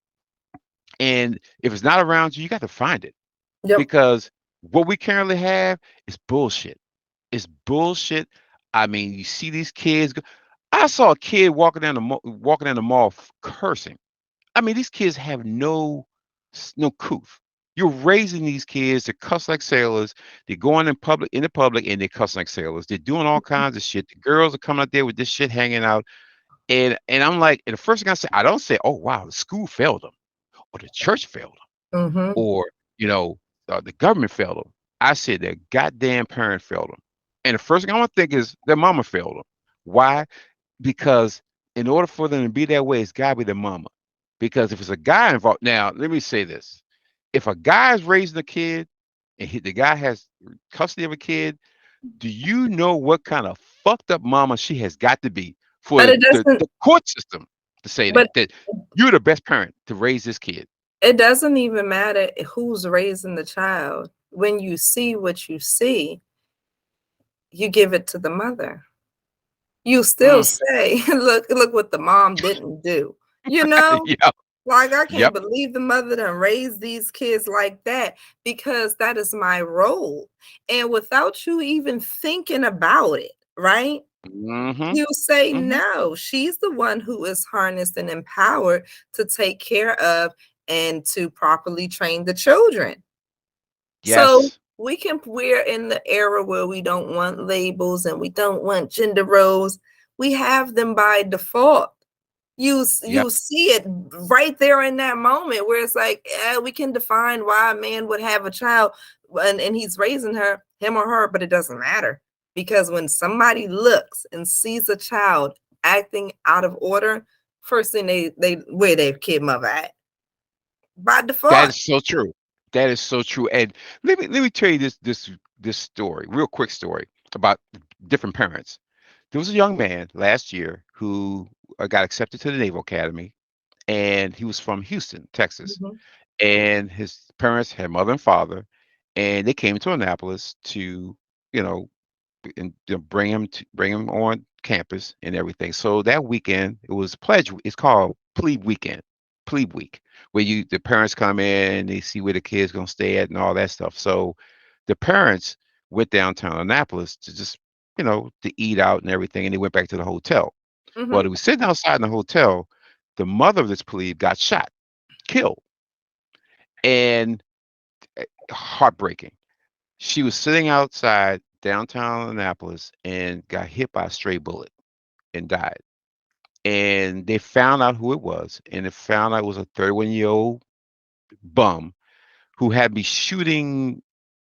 And if it's not around you, you got to find it Yep. because what we currently have is bullshit. It's bullshit. I mean, you see these kids. I saw a kid walking down the mall cursing. I mean, these kids have no couth. You're raising these kids to cuss like sailors. They're going in the public, and they cuss like sailors. They're doing all kinds of shit. The girls are coming out there with this shit hanging out, and I'm like, and the first thing I don't say, oh wow, the school failed them, or the church failed them, Mm-hmm. or you know, the government failed them. I said their goddamn parent failed them, and the first thing I want to think is their mama failed them. Why? Because in order for them to be that way, it's got to be the mama. Because if it's a guy involved, now let me say this: if a guy is raising a kid and the guy has custody of a kid, do you know what kind of fucked up mama she has got to be for But it the doesn't. court system to say But that you're the best parent to raise this kid? it doesn't even matter who's raising the child. When you see what you see, you give it to the mother. You still Mm, say, look what the mom didn't do. You know? yep, Like, I can't yep, believe the mother done raised these kids like that because that is my role. And without you even thinking about it, right? mm-hmm, You say, mm-hmm. no, she's the one who is harnessed and empowered to take care of and to properly train the children. So Yes, we're in the era where we don't want labels and we don't want gender roles. We have them by default. yep. You see it right there in that moment where it's like, we can define why a man would have a child and he's raising him or her, but it doesn't matter because when somebody looks and sees a child acting out of order, first thing they where their kid mother at by That default. is so true. That is so true. And let me tell you this story, real quick story about different parents. There was a young man last year who got accepted to the Naval Academy, and he was from Houston, Texas. Mhm, And his parents had mother and father, and they came to Annapolis to, you know, and bring him on campus and everything. So that weekend it was pledge. It's called plebe weekend, plebe week, where the parents come in, they see where the kids gonna stay at and all that stuff. So the parents went downtown Annapolis to just to eat out and everything, and they went back to the hotel. While mhm, they were sitting outside in the hotel, the mother of this plebe got shot, killed, and heartbreaking. She was sitting outside downtown Annapolis and got hit by a stray bullet and died. And they found out who it was, and they found out it was a 31-year-old bum who had been shooting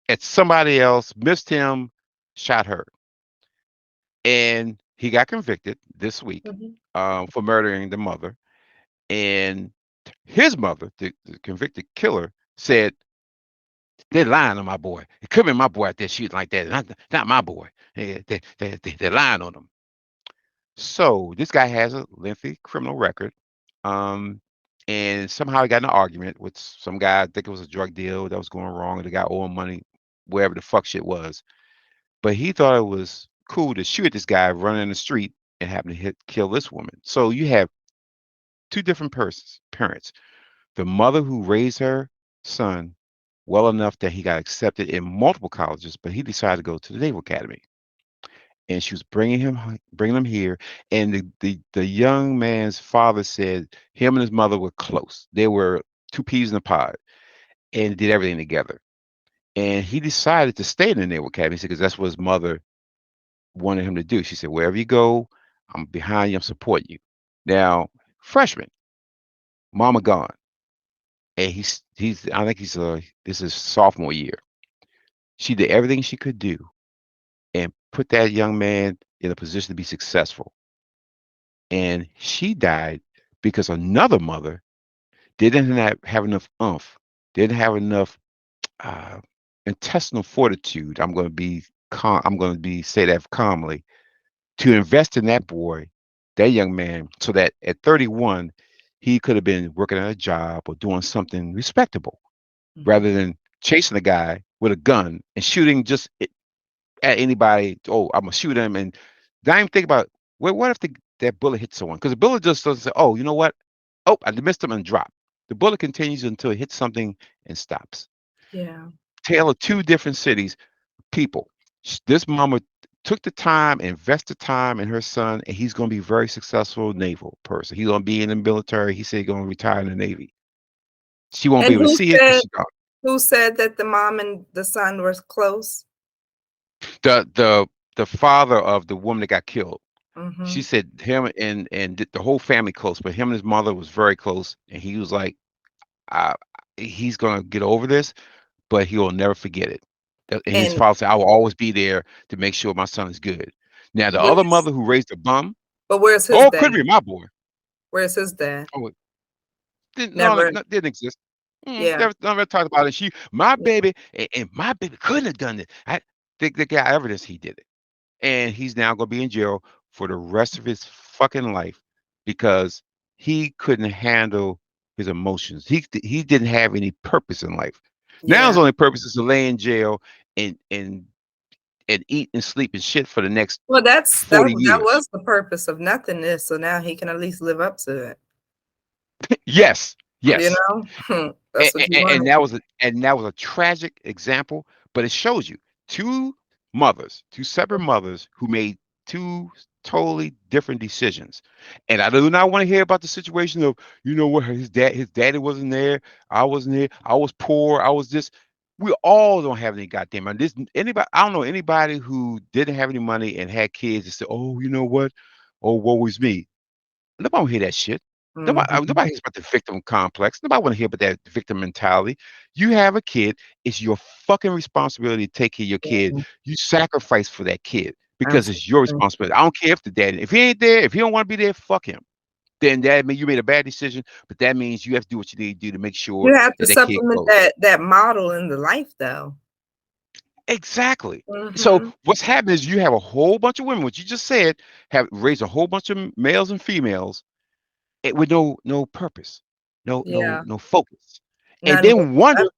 at somebody else, missed him, shot her. And he got convicted this week mhm, for murdering the mother. And his mother, the convicted killer, said, they're lying on my boy. It could be my boy out there shooting like that. Not my boy. They're lying on him. So this guy has a lengthy criminal record. Um, and somehow he got in an argument with some guy. I think it was a drug deal that was going wrong, and the guy owed him money, wherever the fuck shit was. But he thought it was cool to shoot this guy running in the street and happen to kill this woman. So you have two different parents. The mother who raised her son well enough that he got accepted in multiple colleges, but he decided to go to the Naval Academy. And she was bringing him here. And the young man's father said him and his mother were close. They were two peas in a pod and did everything together. And he decided to stay in the Naval Academy because that's what his mother wanted him to do. She said, "Wherever you go, I'm behind you. I'm supporting you." Now, freshman, mama gone, and he's I think this is sophomore year. She did everything she could do and put that young man in a position to be successful. And she died because another mother didn't have enough oomph, didn't have enough uh, intestinal fortitude. I'm going to be calm. I'm going to be say that calmly to invest in that boy, that young man, so that at 31 he could have been working at a job or doing something respectable mhm. rather than chasing a guy. with a gun and shooting just at anybody. Oh, I'm gonna shoot him, and not even think about, well, what if that bullet hits someone? Because the bullet just doesn't say, oh, you know what? Oh, I missed him and drop. The bullet continues until it hits something and stops. Yeah. Tale of two different cities, people. This mama took the time, invested time in her son, and he's going to be a very successful naval person. He's going to be in the military. He said he's going to retire in the Navy. She won't be And able to see it because she's gone. who said that the mom and the son were close? The father of the woman that got killed. She Mhm. said him and the whole family close, but him and his mother was very close, and he was like, uh, he's gonna get over this, but he will never forget it. And his And father said, I will always be there to make sure my son is good. Now the other where's mother who raised a bum, where's his oh, it dad? could be my boy. Where's his dad? Oh, it didn't no, Never. no, didn't exist. Yeah. Never talked about it. My Yeah. baby, and my baby couldn't have done it. I think the guy evidence he did it. And he's now going to be in jail for the rest of his fucking life because he couldn't handle his emotions. He didn't have any purpose in life. Now his Yeah. only purpose is to lay in jail and and eat and sleep and shit for the next Well, that 40 that years. was the purpose of nothingness, so now he can at least live up to it. Yes, You yes. know? That's what you And wanted. that was a tragic example, but it shows you two two separate mothers who made two totally different decisions. And I do not want to hear about the situation of, you know what, his daddy wasn't there, I wasn't there, I was poor, I was this. We all don't have any goddamn money. This anybody, I don't know anybody who didn't have any money and had kids and said, oh, you know what, oh, woe is me. Nobody wanna hear that shit. Mhm. Nobody hears about the victim complex. Nobody wanna hear about that victim mentality. You have a kid, it's your fucking responsibility to take care of your kid. Yeah, You sacrifice for that kid because it's your absolutely. responsibility. I don't care if the dad if he ain't there, if he don't wanna be there, fuck him. Then that means you made a bad decision, but that means you have to do what you need to do to make sure You have to that that kid supplement grows. that model in the life, though. Exactly. So Mhm. what's happening is you have a whole bunch of women, what you just said, have raised a whole bunch of males and females with no purpose, Yeah. no focus, and None then wonder whatsoever.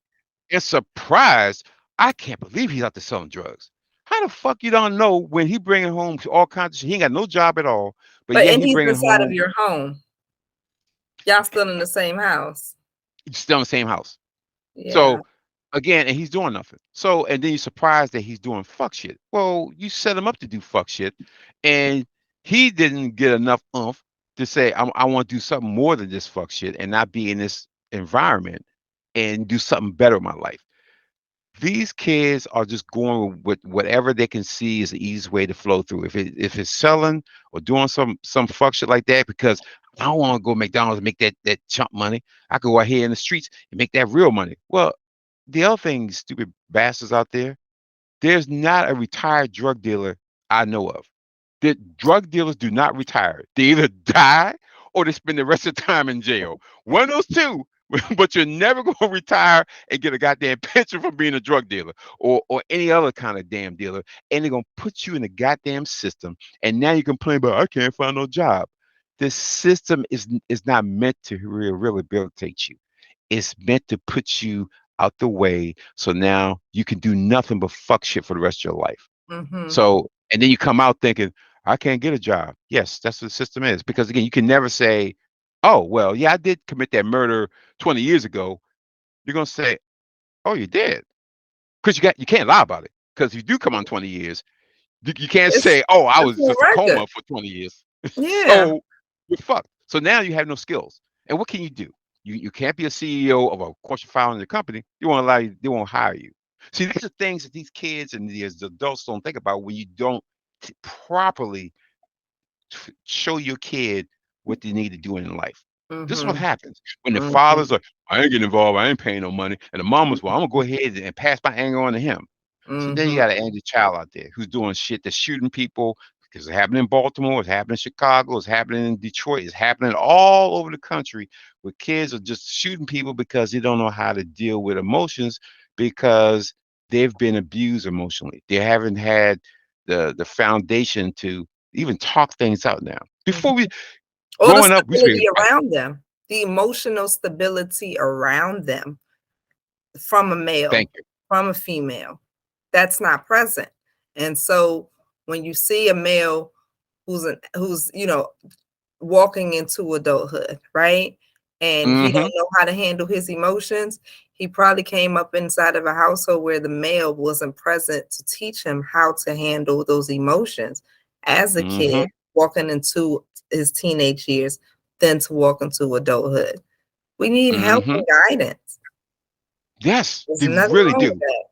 and surprised, I can't believe he's out there selling drugs. How the fuck you don't know when he bringing home all kinds of shit? He ain't got no job at all, but But yet and he he's bringing inside of home your home. Y'all still in the same house. still in the same house. Yeah. So again, and he's doing nothing. So and then you're surprised that he's doing fuck shit. Well, you set him up to do fuck shit, and he didn't get enough oomph to say I want to do something more than this fuck shit and not be in this environment and do something better in my life. These kids are just going with whatever they can see is the easiest way to flow through. If it's selling or doing some fuck shit like that, because I don't want to go McDonald's and make that chump money. I could go out here in the streets and make that real money. Well, the other thing, stupid bastards out there, there's not a retired drug dealer I know of. The drug dealers do not retire. They either die or they spend the rest of the time in jail. One of those two. But you're never going to retire and get a goddamn pension from being a drug dealer or any other kind of damn dealer. And they're going to put you in the goddamn system. And now you complain about I can't find no job. The system is not meant to rehabilitate you. It's meant to put you out the way so now you can do nothing but fuck shit for the rest of your life. Mhm. So, and then you come out thinking, I can't get a job. Yes, that's what the system is. Because again, you can never say, oh, well, yeah, I did commit that murder 20 years ago. You're going to say, oh, you did. Because you can't lie about it. Because if you do come on 20 years, you can't It's say, "Oh, I it's was a just a record. coma for 20 years." Yeah. So you're fucked. So now you have no skills. And what can you do? You can't be a CEO of a Fortune 500 company. They won't allow you. They won't hire you. See, these are things that these kids and these adults don't think about when you don't properly show your kid what they need to do in life. This is what Mhm. happens when the Mhm. fathers are, I ain't getting involved, I ain't paying no money, and the mamas, well, I'm gonna go ahead and pass my anger on to him. So then you Mhm. got an angry child out there who's doing shit that's shooting people because it's happening in Baltimore, it's happening in Chicago, it's happening in Detroit, it's happening all over the country where kids are just shooting people because they don't know how to deal with emotions because they've been abused emotionally. They haven't had the foundation to even talk things out now. Mhm. Before we Or the growing up, we used to stability be fight. around them, the emotional stability around them from a male, Thank you. from a female. That's not present. And so when you see a male who's walking into adulthood, right? And he Mm-hmm. don't know how to handle his emotions. He probably came up inside of a household where the male wasn't present to teach him how to handle those emotions as a Mm-hmm. kid walking into his teenage years, then to walk into adulthood. We need help Mm-hmm. and guidance. Yes, There's they nothing really wrong with do.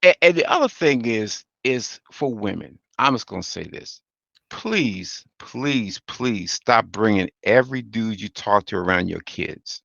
that. And the other thing is for women. I'm just gonna say this. Please, please, please stop bringing every dude you talk to around your kids.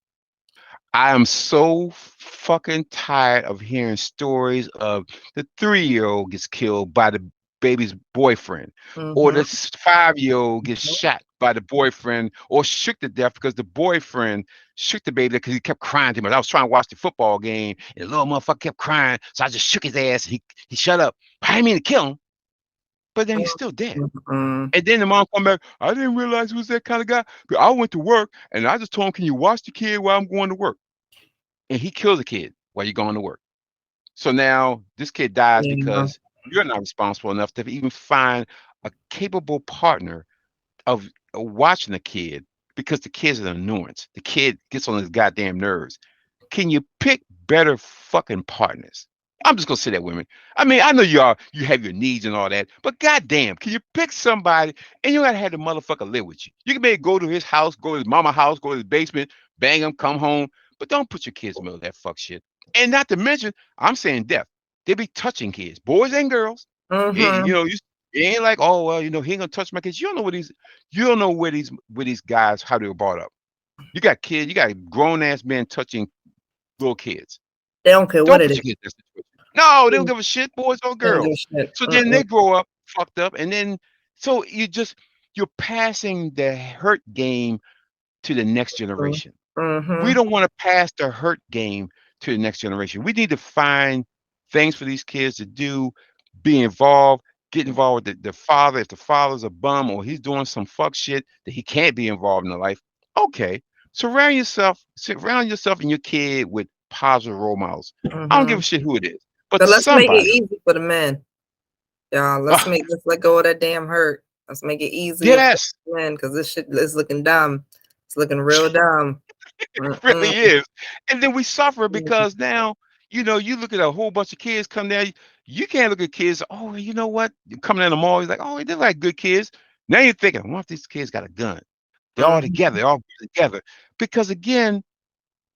I am so fucking tired of hearing stories of the 3-year-old gets killed by the baby's boyfriend, or the Mhm, 5-year-old gets mhm. shot by the boyfriend, or shook to death because the boyfriend shook the baby because he kept crying to me. I was trying to watch the football game, and the little motherfucker kept crying, so I just shook his ass. He shut up. I didn't mean to kill him, but then he's still dead. Mhm. And then the mom come back. I didn't realize he was that kind of guy. But I went to work and I just told him, "Can you watch the kid while I'm going to work?" And he kills a kid while you're going to work. So now this kid dies Yeah. because you're not responsible enough to even find a capable partner of watching the kid because the kid's an annoyance. The kid gets on his goddamn nerves. Can you pick better fucking partners? I'm just gonna say that, women. I mean, I know you have your needs and all that, but goddamn, can you pick somebody and you gotta have the motherfucker live with you? You can maybe go to his house, go to his mama house, go to his basement, bang him, come home, but don't put your kids in the middle of that fuck shit. And not to mention, I'm saying death. They be touching kids, boys and girls. You Mhm. know, it ain't like, oh well, he ain't gonna touch my kids. You don't know where these guys how they were brought up. You got kids, you got grown ass men touching little kids. They don't care what Don't it put is. your kids in that situation. No, they don't Mm, give a shit, boys or they don't give a girls. shit. So then Mm-mm. they grow up fucked up, and then so you're passing the hurt game to the next Mm. generation. We Mhm. don't want to pass the hurt game to the next generation. We need to find things for these kids to do, be involved, get involved with the father. If the father's a bum or he's doing some fuck shit that he can't be involved in the life, okay. Surround yourself and your kid with positive role models. I don't give a Mhm. shit who it is, but But let's make it somebody. easy for the men, y'all. Let's let go of that damn hurt. Let's make it easier for Yes, the men because this shit is looking dumb. It's looking real dumb. Mm-mm. really is. And then we suffer Mm. because now, you look at a whole bunch of kids come down. You can't look at kids. Oh, you know what? You coming down the mall, you're like, oh, they're like good kids. Now you're thinking, what if these kids got a gun? They're all together. Mhm. They're all together. Because again,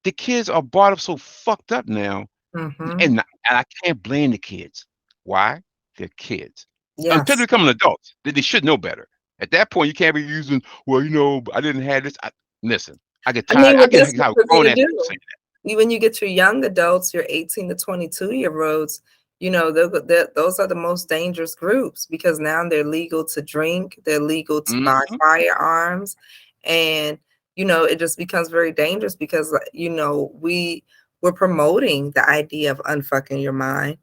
the kids are brought up so fucked up now, Mhm. and I can't blame the kids. Why? They're kids. Until they Yes. become an adults, they should know better. At that point, you can't be using, well, I didn't have this. Listen, I get I tired. mean, I what get they're how supposed grown to ass people do. saying When you get to young adults, your 18 to 22-year-olds, those are the most dangerous groups because now they're legal to drink, they're legal to buy that. firearms, and it just becomes very dangerous because we're promoting the idea of unfucking your mind,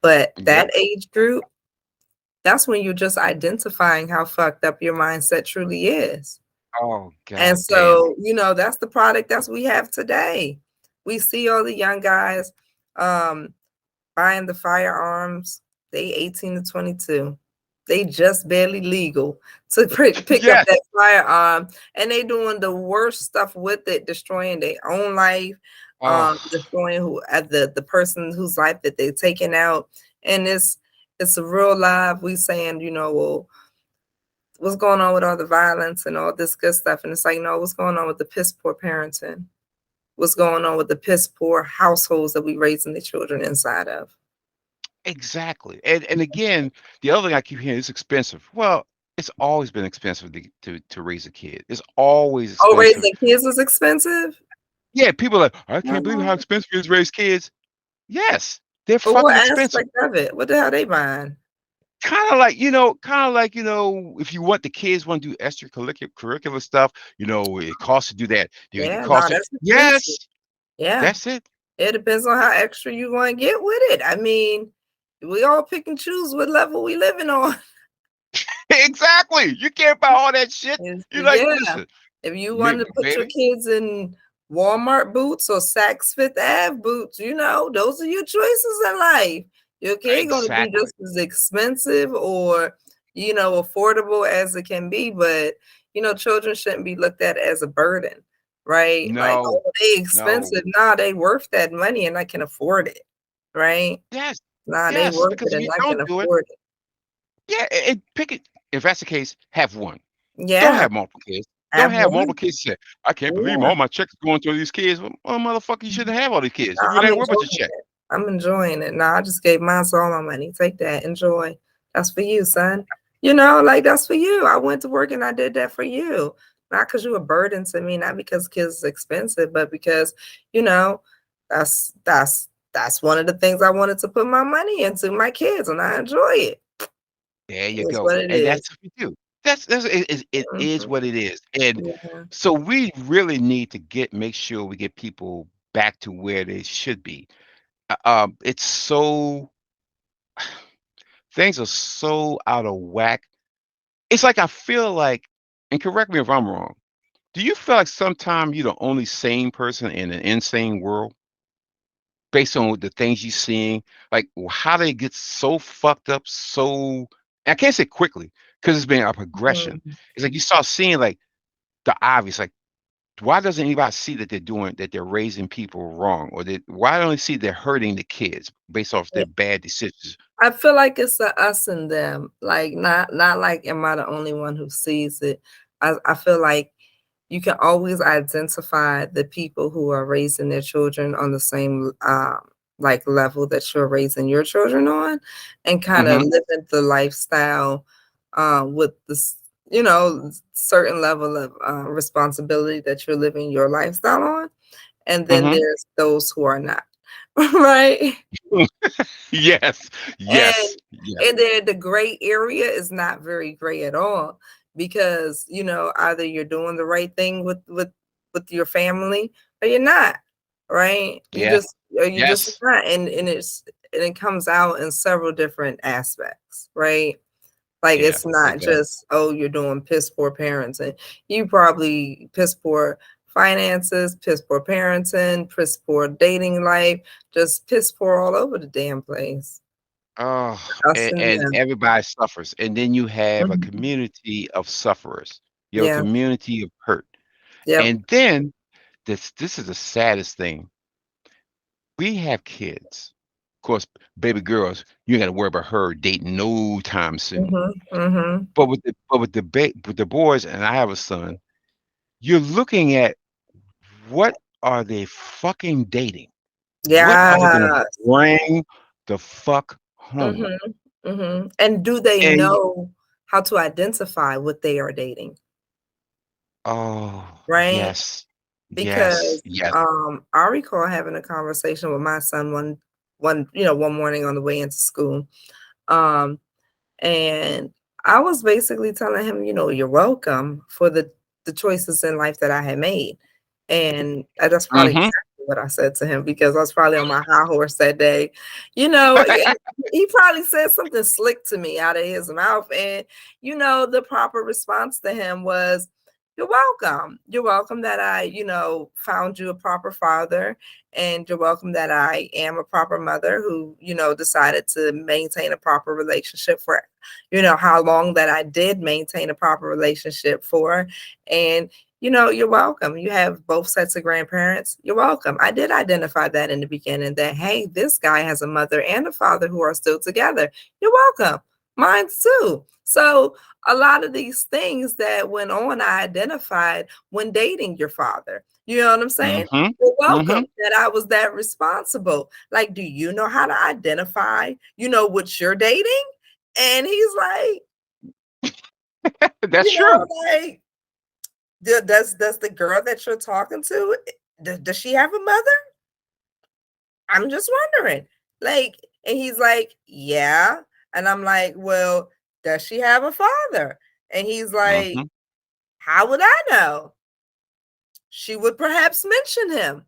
but Yep. that age group, that's when you're just identifying how fucked up your mindset truly is. Oh, And god damn. so, that's the product that we have today. We see all the young guys um, buying the firearms. They 18 to 22. They just barely legal to pick up Yes. that firearm, and they doing the worst stuff with it, destroying their own life, Oh, destroying the person whose life that they're taking out. And it's a real life. We saying, well, what's going on with all the violence and all this good stuff? And it's like, no, what's going on with the piss poor parenting? What's going on with the piss poor households that we raising the children inside of? exactly. And again, the other thing I keep hearing is expensive. Well, it's always been expensive to raise a kid. It's always Oh, expensive. raising kids is expensive? Yeah, people are like, I can't believe how No. expensive it is to raise kids. Yes, they're But what fucking expensive. aspect of it? What the hell they buying? If you want the kids want to do extracurricular stuff, it costs to do that. It Yeah, no, costs to, that's expensive. yes, Yeah. that's it. It depends on how extra you want to get with it. I mean, we all pick and choose what level we living on. Exactly. You can't buy all that shit. You're like, Yeah. listen, If you want maybe, to put your baby. kids in Walmart boots or Saks Fifth Ave boots, those are your choices in life. Your kid gonna be Exactly. just as expensive or, affordable as it can be, but children shouldn't be looked at as a burden, right? Like, No, oh, they no. expensive. Nah, they worth that money and I can afford it, right? Yes, Nah, they yes. worth Because it if and you I can don't do it, afford it. yeah, and pick it. If that's the case, have one. Don't Yeah, have multiple kids. Don't have have multiple one. kids. Say, I can't believe Yeah. all my checks going to these kids. Well, motherfucker, you shouldn't have all these kids. You Nah, really I'm ain't worth about your enjoying check. it. I'm enjoying it. Nah, I just gave mine all my money. Take that. Enjoy. That's for you, son. Like that's for you. I went to work and I did that for you. Not because you're a burden to me, not because kids is expensive, but because, you know, that's one of the things I wanted to put my money into my kids and I enjoy it. There you It's go, what it and is. that's what we do. It is Mhm. what it is, and Yeah. so we really need to make sure we get people back to where they should be. It's so things are so out of whack. It's like I feel like, and correct me if I'm wrong. Do you feel like sometimes you're the only sane person in an insane world based on the things you're seeing? Like how they get so fucked up, so I can't say quickly because it's been a progression. Mhm. It's like you start seeing like the obvious, like why doesn't anybody see that they're raising people wrong, or that why don't they see they're hurting the kids based off their bad decisions? I feel like it's a us and them. Like not like am I the only one who sees it. I feel like you can always identify the people who are raising their children on the same like level that you're raising your children on and kind of Mm-hmm. living the lifestyle with this certain level of responsibility that you're living your lifestyle on, and then Mm-hmm. there's those who are not. Right. Yes. And Yes. Yes. then the gray area is not very gray at all because, either you're doing the right thing with your family or you're not, right? Yes. You just Yes. not. And it comes out in several different aspects, right? Like Yeah. it's It not does. just, oh, you're doing piss poor parenting. You probably piss poor finances, piss poor parenting, piss poor dating life, just piss poor all over the damn place. Oh, Us and, and and them. everybody suffers. And then you have a Mhm. community of sufferers. You have a Yeah. community of hurt. Yep. And then this is the saddest thing. We have kids. Of course, baby girls, you ain't got to worry about her dating no time soon. Mhm. Mhm. But with the boys, and I have a son, you're looking at what are they fucking dating? What are they gonna Yes. bring the fuck home? Mhm. Mhm. And do they And know how to identify what they are dating, oh, right? yes. Yes, Because yes. I recall having a conversation with my son one morning on the way into school. Um And I was basically telling him, you're welcome for the choices in life that I had made. And that's probably Mhm. exactly what I said to him because I was probably on my high horse that day. And he probably said something slick to me out of his mouth. And, the proper response to him was, you're welcome. You're welcome that I, found you a proper father. And you're welcome that I am a proper mother who, decided to maintain a proper relationship for how long that I did maintain a proper relationship for. And, you're welcome. You have both sets of grandparents. You're welcome. I did identify that in the beginning that, hey, this guy has a mother and a father who are still together. You're welcome. Mine too. So, a lot of these things that went on, I identified when dating your father. You know what I'm saying? Mhm. You're welcome Mhm. that I was that responsible. Like, do you know how to identify, what you're dating? And he's like, That's true. like, does the girl that you're talking to, does she have a mother? I'm just wondering. Like, and he's like, yeah. And I'm like, well, does she have a father? And he's like, Mhm. how would I know? She would perhaps mention him.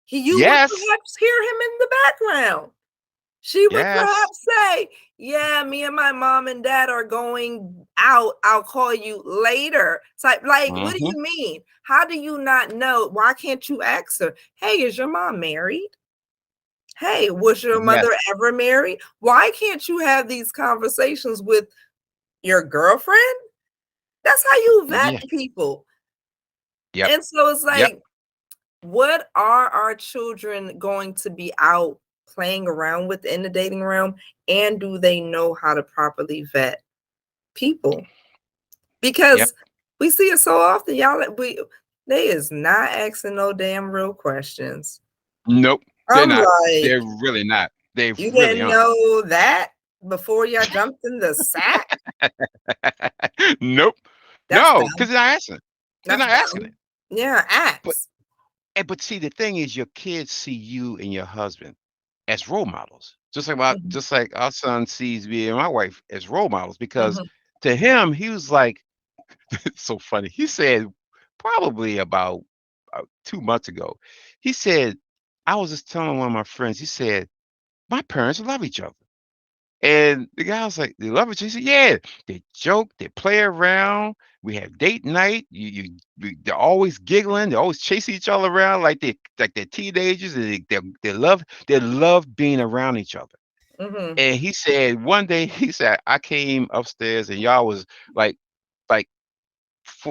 You would Yes. perhaps hear him in the background. She would Yes. perhaps say, "Yeah, me and my mom and dad are going out. I'll call you later." It's like, what do Hmm. you mean? How do you not know? Why can't you ask her, "Hey, is your mom married? Hey, was your Yes. mother ever married?" Why can't you have these conversations with your girlfriend? That's how you vet Yeah. people. Yep. And so it's Yep. like, what are our children going to be out playing around with in the dating realm? And do they know how to properly vet people? Yep. Because we see it so often, y'all. They is not asking no damn real questions. Nope. They're I'm not. like, They're really not. They you really didn't aren't. know that before y'all jumped in the sack? Nope. That's No, because dumb. they're not asking. They're That's not asking it. dumb. Yeah, But acts. but see, the thing is, your kids see you and your husband as role models, just like our son sees me and my wife as role models. Because Mhm, to him, he was like, it's so funny. He said probably about 2 months ago, he said, I was just telling one of my friends. He said my parents love each other. And the guy was like, "They love each other." He said, "Yeah, they joke, they play around. We have date night. They're always giggling. They always chase each other around like they're teenagers, and they love being around each other." mhm, And he said one day, he said, "I came upstairs and y'all was like like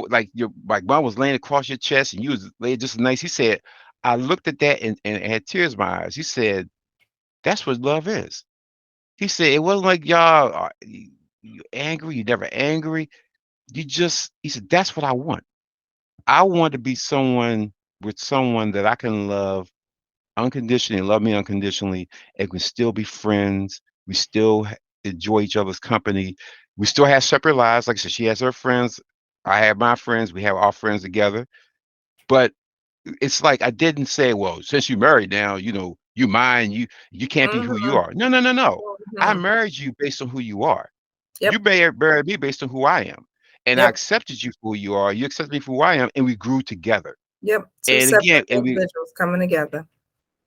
like your like mom was laying across your chest and you was laying just nice." He said, "I looked at that and had tears in my eyes." He said, "That's what love is." He said, "It wasn't like y'all are you angry, you never angry. You just," he said, "That's what I want. I want to be someone that I can love unconditionally, love me unconditionally, and we still be friends. We still enjoy each other's company. We still have separate lives. Like I said, she has her friends. I have my friends. We have our friends together. But it's like I didn't say, well, since you married now, you mine, you can't be who you mhm, are. No, no, no, no. I mhm. married you based on who you are. You Yep, married me based on who I am. And I yep, accepted you for who you are. You accepted me for who I am, and we grew together. yep. Two And again, separate and we individuals coming together.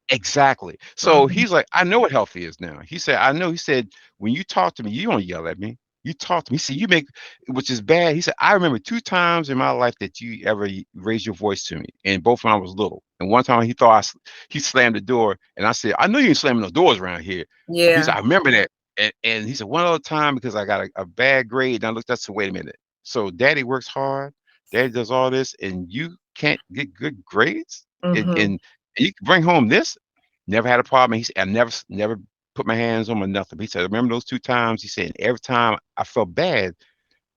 exactly. So Mhm, he's like, I know what healthy is now. He said, I know. He said, when you talk to me, you don't yell at me. You talk to me. He said, you make, which is bad. He said, I remember 2 times in my life that you ever raised your voice to me, and both when I was little. And one time he thought he slammed the door, and I said, I know you ain't slamming no doors around here. He said, yeah, I remember that. And he said, one other time because I got a bad grade, and I looked. I said, wait a minute. So Daddy works hard. Daddy does all this, and you can't get good grades, and mhm, and you can bring home this. Never had a problem. He said, I never put my hands on him or nothing. He said, I remember those 2 times. He said, and every time I felt bad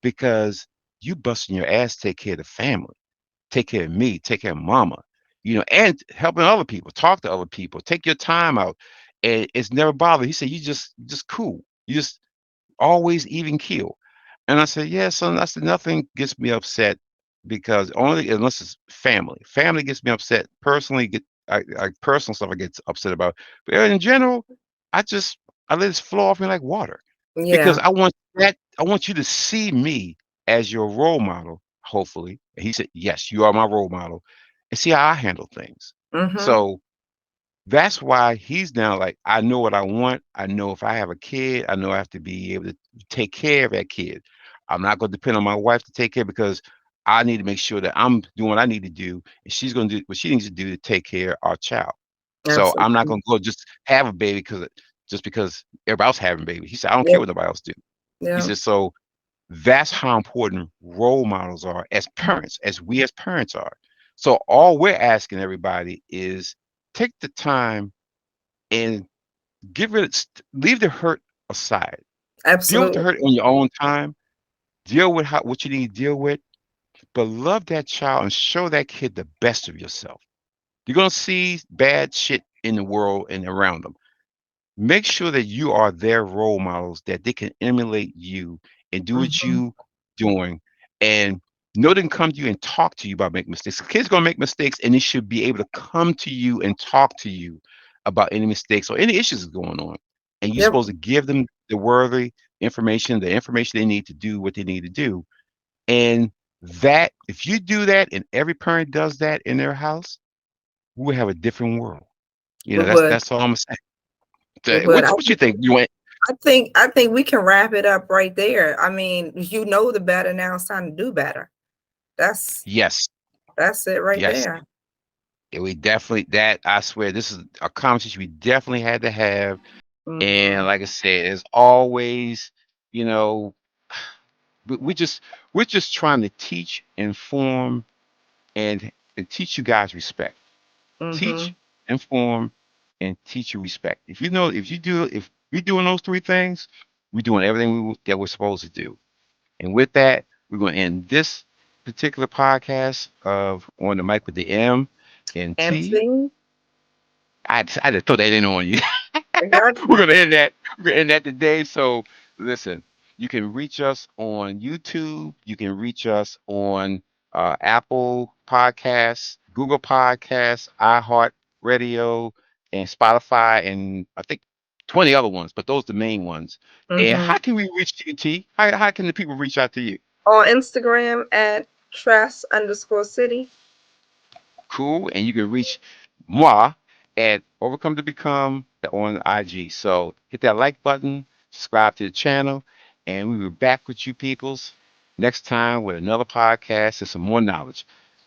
because you busting your ass to take care of the family, take care of me, take care of mama, and helping other people, talk to other people, take your time out. And it's never bothered. He said, you just cool. You just always even keel. And I said, yeah, son, I said, nothing gets me upset because only unless it's family. Family gets me upset. Personally, I personal stuff I get upset about. But in general, I just I let it flow off me like water. Because yeah, I want you to see me as your role model, hopefully. And he said, yes, you are my role model. And see how I handle things. mhm, So that's why he's now like, I know what I want. I know if I have a kid, I know I have to be able to take care of that kid. I'm not going to depend on my wife to take care because I need to make sure that I'm doing what I need to do, and she's going to do what she needs to do to take care of our child. So I'm not absolutely. going to go just have a baby just because everybody else having a baby. He said, I don't care Yep, what nobody else do. He yeah, said, so that's how important role models are as mhm, parents, as we as parents are. So all we're asking everybody is take the time and leave the hurt aside. Deal with the absolutely. hurt on your own time. Deal with what you need to deal with, but love that child and show that kid the best of yourself. You're gonna see bad shit in the world and around them. Make sure that you are their role models, that they can emulate you and do what Mhm, you doing, and know they can come to you and talk to you about making mistakes. Kids gonna make mistakes, and they should be able to come to you and talk to you about any mistakes or any issues that's going on. And you're yep, supposed to give them the information they need to do what they need to do. And that if you do that, and every parent does that in their house, we will have a different world. we That's would. that's all I'm saying. So, But what you think? You went? I think we can wrap it up right there. I mean, you know the better now. It's time to do better. That's Yes, that's it right yes. there. Yeah, we definitely that. I swear, this is a conversation we definitely had to have. And Mhm. like I said, as always, you know, we, we just we're just trying to teach, inform, and teach you guys respect. Teach, Mhm. inform, and teach you respect. If we're doing those three things, we're doing everything that we're supposed to do. And with that, we're going to end this particular podcast of On the Mic with the M and T. MC, I just throw that in on you. I got We're you. gonna end that. We're gonna end that today. So listen, you can reach us on YouTube. You can reach us on Apple Podcasts, Google Podcasts, iHeart Radio, and Spotify, and I think 20 other ones, but those are the main ones. And Mhm. how can we reach you, T? How can the people reach out to you? On Instagram at Trask_city. Cool. And you can reach moi at Overcome to Become on IG. So hit that like button, subscribe to the channel, and we will be back with you peoples next time with another podcast and some more knowledge.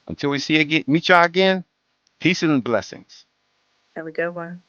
Until we see you again, meet y'all again, peace and blessings. Have a good one.